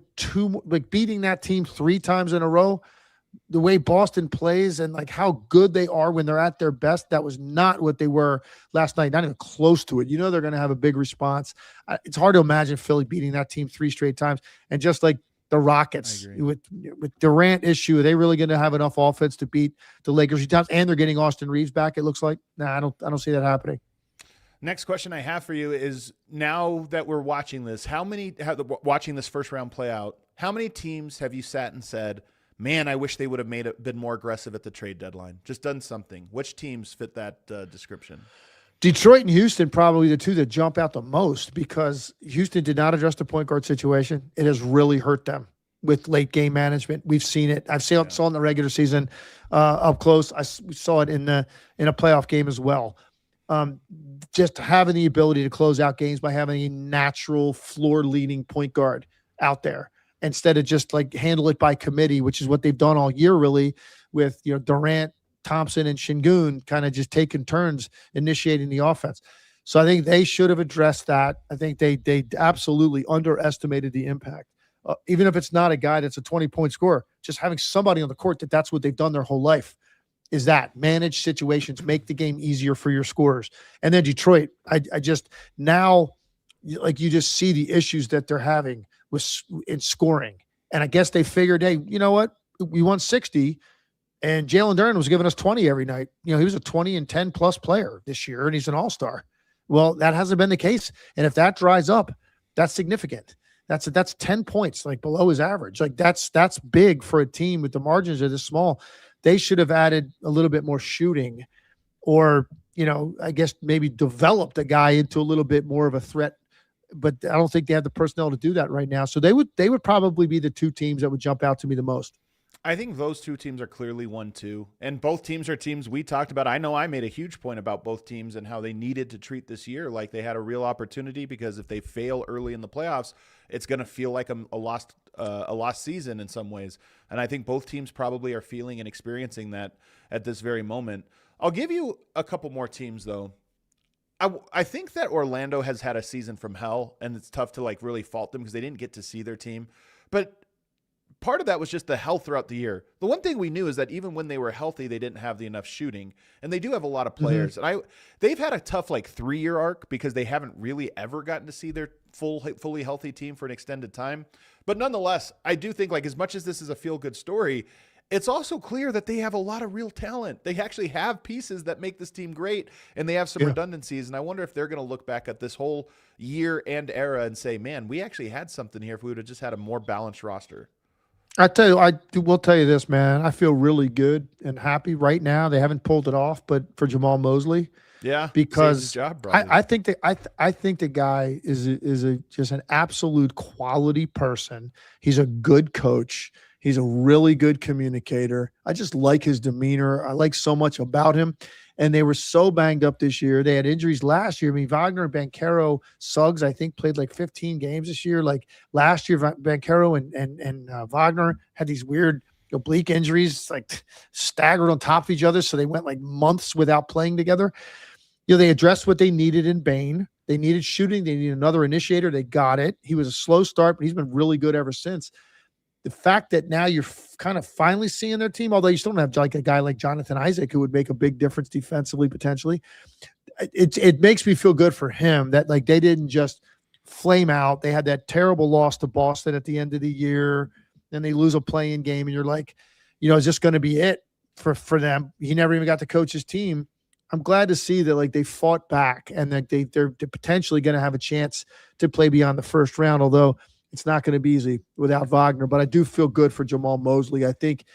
beating that team 3 times in a row, the way Boston plays and like how good they are when they're at their best. That was not what they were last night, not even close to it. They're going to have a big response. It's hard to imagine Philly beating that team 3 straight times. And just like the Rockets with Durant issue, are they really going to have enough offense to beat the Lakers 3 times? And they're getting Austin Reeves back, it looks like. I don't see that happening. Next question I have for you is, now that we're watching this, watching this first round play out, how many teams have you sat and said, man, I wish they would have been more aggressive at the trade deadline, just done something? Which teams fit that description? Detroit and Houston, probably the two that jump out the most, because Houston did not address the point guard situation. It has really hurt them with late game management. We've seen it. Saw it in the regular season up close. We saw it in a playoff game as well. Just having the ability to close out games by having a natural floor leading point guard out there, instead of just like handle it by committee, which is what they've done all year really with Durant, Thompson, and Şengün kind of just taking turns initiating the offense. So I think they should have addressed that. I think they absolutely underestimated the impact. Even if it's not a guy that's a 20-point scorer, just having somebody on the court that's what they've done their whole life, is that manage situations, make the game easier for your scorers. And then Detroit, I just now, like, you just see the issues that they're having in scoring. And I guess they figured, hey, you know what? We won 60. And Jalen Duren was giving us 20 every night. He was a 20 and 10 plus player this year, and he's an all-star. Well, that hasn't been the case. And if that dries up, that's significant. That's 10 points, like below his average. Like that's big for a team with the margins are this small. They should have added a little bit more shooting, or I guess maybe developed a guy into a little bit more of a threat, but I don't think they have the personnel to do that right now. So they would probably be the two teams that would jump out to me the most. I think those two teams are clearly 1-2, and both teams are teams we talked about. I know I made a huge point about both teams and how they needed to treat this year like they had a real opportunity, because if they fail early in the playoffs, it's going to feel like a lost season in some ways. And I think both teams probably are feeling and experiencing that at this very moment. I'll give you a couple more teams though. I think that Orlando has had a season from hell, and it's tough to like really fault them because they didn't get to see their team, but part of that was just the health throughout the year. The one thing we knew is that even when they were healthy, they didn't have enough shooting, and they do have a lot of players. And they've had a tough like 3-year arc because they haven't really ever gotten to see their fully healthy team for an extended time. But nonetheless, I do think like as much as this is a feel-good story, it's also clear that they have a lot of real talent. They actually have pieces that make this team great, and they have some redundancies. And I wonder if they're going to look back at this whole year and era and say, man, we actually had something here if we would have just had a more balanced roster. I will tell you this, man. I feel really good and happy right now. They haven't pulled it off, but for Jamal Mosley, because job, I think the guy is just an absolute quality person. He's a good coach. He's a really good communicator. I just like his demeanor. I like so much about him. And they were so banged up this year. They had injuries last year. I mean, Wagner and Banchero, Suggs, I think, played like 15 games this year. Like last year, Banchero and Wagner had these weird oblique injuries, like staggered on top of each other. So they went like months without playing together. They addressed what they needed in Bane. They needed shooting. They needed another initiator. They got it. He was a slow start, but he's been really good ever since. The fact that now you're kind of finally seeing their team, although you still don't have like a guy like Jonathan Isaac who would make a big difference defensively potentially, it makes me feel good for him that like they didn't just flame out. They had that terrible loss to Boston at the end of the year, then they lose a play-in game, and you're like, is this going to be it for them? He never even got to coach his team. I'm glad to see that like they fought back and that they're potentially going to have a chance to play beyond the first round, although it's not going to be easy without Wagner, but I do feel good for Jamal Mosley. I think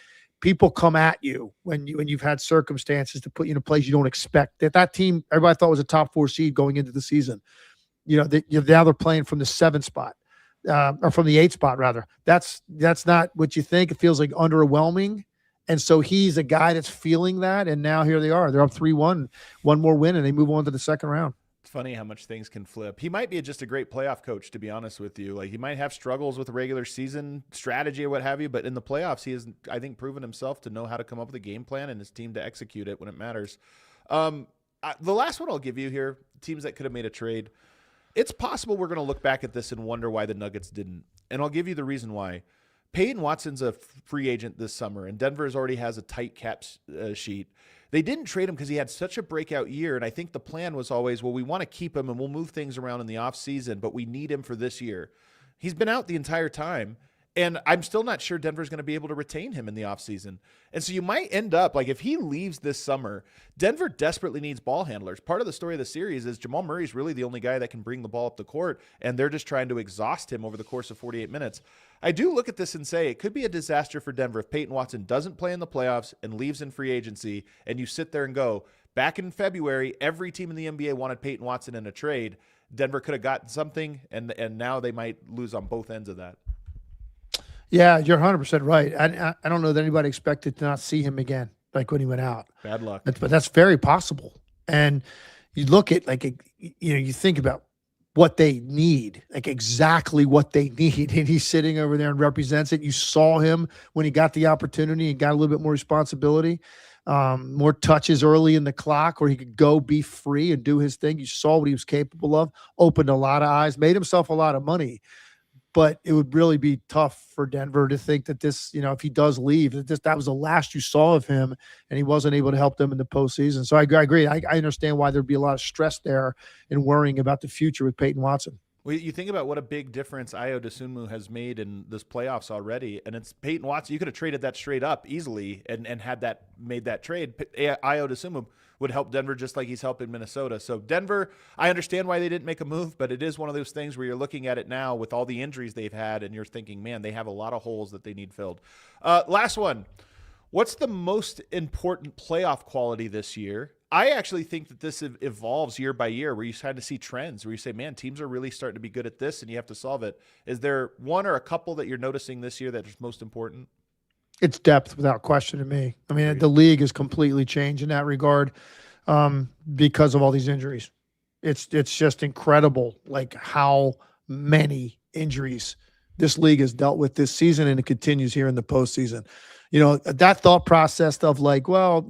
people come at you when you've had circumstances to put you in a place you don't expect. That team, everybody thought was a top 4 seed going into the season. Now they're playing from the 7th spot, or from the 8th spot rather. That's not what you think. It feels like underwhelming, and so he's a guy that's feeling that. And now here they are. They're up 3-1, one more win, and they move on to the second round. It's funny how much things can flip. He might be just a great playoff coach, to be honest with you. Like he might have struggles with the regular season strategy or what have you, but in the playoffs, he has, I think, proven himself to know how to come up with a game plan and his team to execute it when it matters. The last one I'll give you here, teams that could have made a trade. It's possible we're going to look back at this and wonder why the Nuggets didn't. And I'll give you the reason why. Peyton Watson's a free agent this summer, and Denver's already has a tight cap sheet. They didn't trade him because he had such a breakout year, and I think the plan was always, well, we want to keep him, and we'll move things around in the offseason, but we need him for this year. He's been out the entire time, and I'm still not sure Denver's going to be able to retain him in the offseason. And so you might end up, like if he leaves this summer, Denver desperately needs ball handlers. Part of the story of the series is Jamal Murray's really the only guy that can bring the ball up the court, and they're just trying to exhaust him over the course of 48 minutes. I do look at this and say it could be a disaster for Denver if Peyton Watson doesn't play in the playoffs and leaves in free agency, and you sit there and go, back in February, every team in the NBA wanted Peyton Watson in a trade. Denver could have gotten something, and now they might lose on both ends of that. Yeah, you're 100% right. I don't know that anybody expected to not see him again, like when he went out. Bad luck. But that's very possible. And you look at you think about what they need, like exactly what they need. And he's sitting over there and represents it. You saw him when he got the opportunity and got a little bit more responsibility, more touches early in the clock where he could go be free and do his thing. You saw what he was capable of, opened a lot of eyes, made himself a lot of money. But it would really be tough for Denver to think that this, if he does leave, that was the last you saw of him, and he wasn't able to help them in the postseason. So I agree. I understand why there'd be a lot of stress there in worrying about the future with Peyton Watson. Well, you think about what a big difference Ayo Dosunmu has made in this playoffs already, and it's Peyton Watson. You could have traded that straight up easily and had made that trade. Ayo Dosunmu would help Denver just like he's helping Minnesota. So Denver, I understand why they didn't make a move, but it is one of those things where you're looking at it now with all the injuries they've had, and you're thinking, man, they have a lot of holes that they need filled. Last one. What's the most important playoff quality this year? I actually think that this evolves year by year, where you kind of see trends where you say, man, teams are really starting to be good at this and you have to solve it. Is there one or a couple that you're noticing this year that is most important? It's depth without question to me. I mean, the league has completely changed in that regard because of all these injuries. It's just incredible, like how many injuries this league has dealt with this season, and it continues here in the postseason. That thought process of like, well,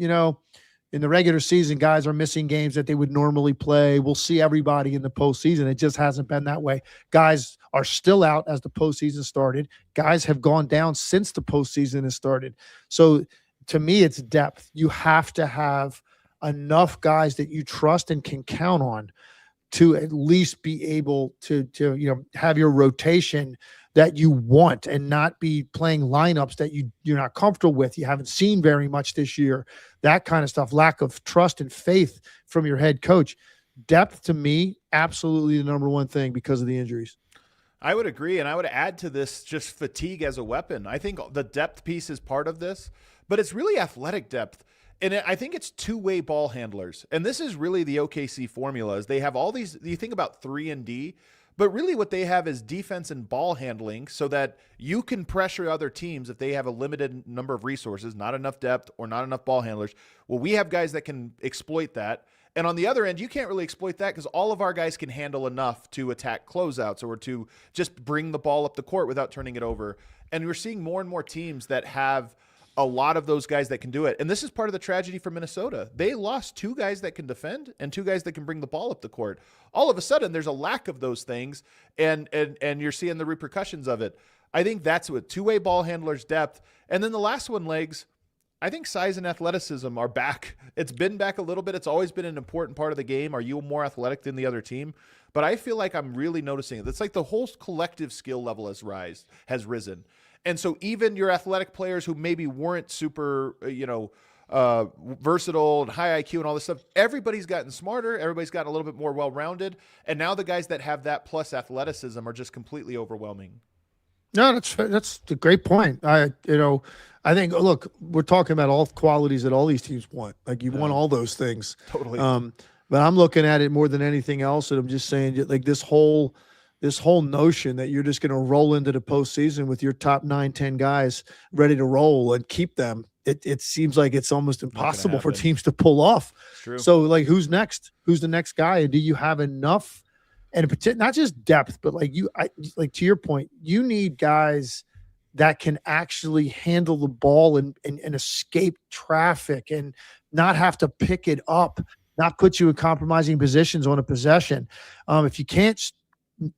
in the regular season, guys are missing games that they would normally play. We'll see everybody in the postseason. It just hasn't been that way. Guys are still out as the postseason started. Guys have gone down since the postseason has started. So to me, it's depth. You have to have enough guys that you trust and can count on to at least be able to have your rotation that you want and not be playing lineups that you're not comfortable with. You haven't seen very much this year, that kind of stuff, lack of trust and faith from your head coach. Depth to me, absolutely the number one thing because of the injuries. I would agree, and I would add to this just fatigue as a weapon. I think the depth piece is part of this, but it's really athletic depth. And I think it's two-way ball handlers. And this is really the OKC formula is they have all these, you think about 3 and D, but really what they have is defense and ball handling so that you can pressure other teams if they have a limited number of resources, not enough depth or not enough ball handlers. Well, we have guys that can exploit that. And on the other end, you can't really exploit that because all of our guys can handle enough to attack closeouts or to just bring the ball up the court without turning it over. And we're seeing more and more teams that have a lot of those guys that can do it. And this is part of the tragedy for Minnesota. They lost 2 guys that can defend and 2 guys that can bring the ball up the court. All of a sudden, there's a lack of those things, and you're seeing the repercussions of it. I think that's what two-way ball handlers, depth. And then the last one, legs. I think size and athleticism are back. It's been back a little bit. It's always been an important part of the game. Are you more athletic than the other team? But I feel like I'm really noticing it. It's like the whole collective skill level has risen. And so even your athletic players who maybe weren't super, versatile and high IQ and all this stuff, everybody's gotten smarter. Everybody's gotten a little bit more well-rounded. And now the guys that have that plus athleticism are just completely overwhelming. No, that's a great point. I think, look, we're talking about all qualities that all these teams want. Like you want all those things. Totally. But I'm looking at it more than anything else. And I'm just saying like this whole notion that you're just going to roll into the postseason with your top 9-10 guys ready to roll and keep them. It seems like it's almost impossible for teams to pull off. True. So like, who's next? Who's the next guy? And do you have enough? And not just depth, but like to your point, you need guys that can actually handle the ball and escape traffic and not have to pick it up, not put you in compromising positions on a possession. If you can't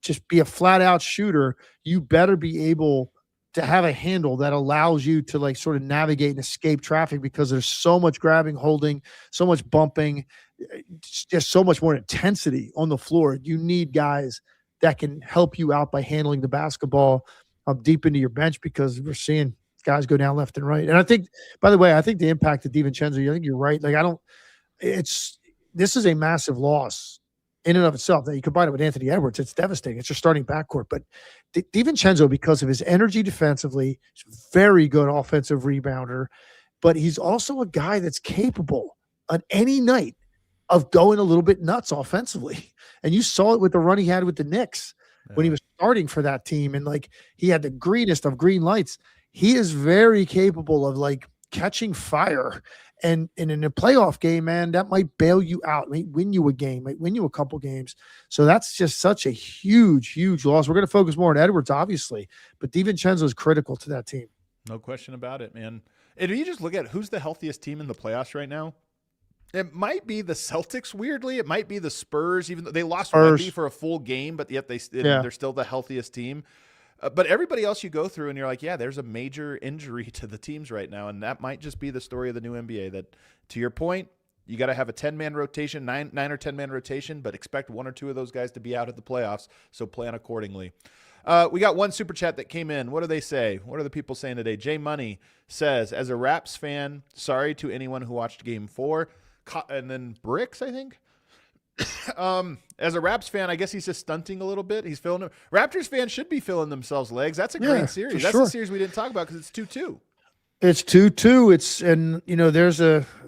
just be a flat out shooter, you better be able to have a handle that allows you to like sort of navigate and escape traffic because there's so much grabbing, holding, so much bumping, just so much more intensity on the floor. You need guys that can help you out by handling the basketball up deep into your bench because we're seeing guys go down left and right. And I think, by the way, the impact of DiVincenzo, I think you're right. Like this is a massive loss in and of itself. That you combine it with Anthony Edwards, it's devastating. It's your starting backcourt. But DiVincenzo, because of his energy defensively, is a very good offensive rebounder, but he's also a guy that's capable on any night of going a little bit nuts offensively. And you saw it with the run he had with the Knicks when he was starting for that team. And like, he had the greenest of green lights. He is very capable of like catching fire. And in a playoff game, man, that might bail you out, might win you a game, might win you a couple games. So that's just such a huge, huge loss. We're going to focus more on Edwards, obviously, but DiVincenzo is critical to that team. No question about it, man. And if you just look at who's the healthiest team in the playoffs right now, it might be the Celtics, weirdly. It might be the Spurs, even though they lost Wemby for a full game, but yet they're still the healthiest team. But everybody else you go through and you're like, yeah, there's a major injury to the teams right now. And that might just be the story of the new NBA that, to your point, you got to have a 10-man rotation, nine or 10-man rotation, but expect 1 or 2 of those guys to be out at the playoffs. So plan accordingly. We got one super chat that came in. What do they say? What are the people saying today? Jay Money says, as a Raps fan, sorry to anyone who watched Game 4. And then Bricks, I think. As a Raps fan, I guess he's just stunting a little bit. He's filling them. Raptors fans should be filling themselves legs. That's a great series. That's a series we didn't talk about because it's 2-2. It's 2-2.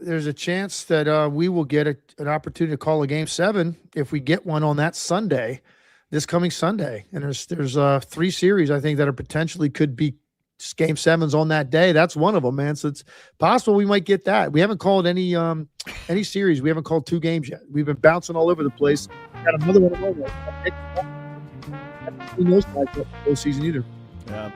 There's a chance that we will get an opportunity to call a game 7 if we get one on that Sunday, this coming Sunday. And there's 3 series I think that are potentially could be game 7s on that day. That's one of them, man. So it's possible we might get that. We haven't called any series. We haven't called 2 games yet. We've been bouncing all over the place. Got another one over. Who knows postseason either. Yeah.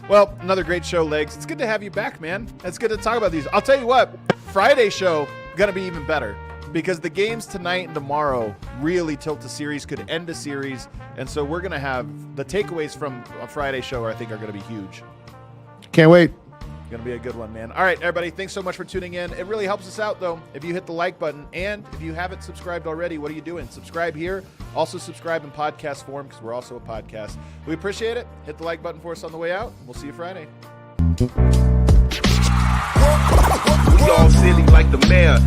Well, another great show, Legs. It's good to have you back, man. It's good to talk about these. I'll tell you what, Friday show going to be even better because the games tonight and tomorrow really tilt the series, could end a series. And so we're going to have the takeaways from a Friday show I think are going to be huge. Can't wait. Going to be a good one, man. All right, everybody, thanks so much for tuning in. It really helps us out, though, if you hit the like button. And if you haven't subscribed already, what are you doing? Subscribe here. Also subscribe in podcast form because we're also a podcast. We appreciate it. Hit the like button for us on the way out. We'll see you Friday. We all silly like the mayor.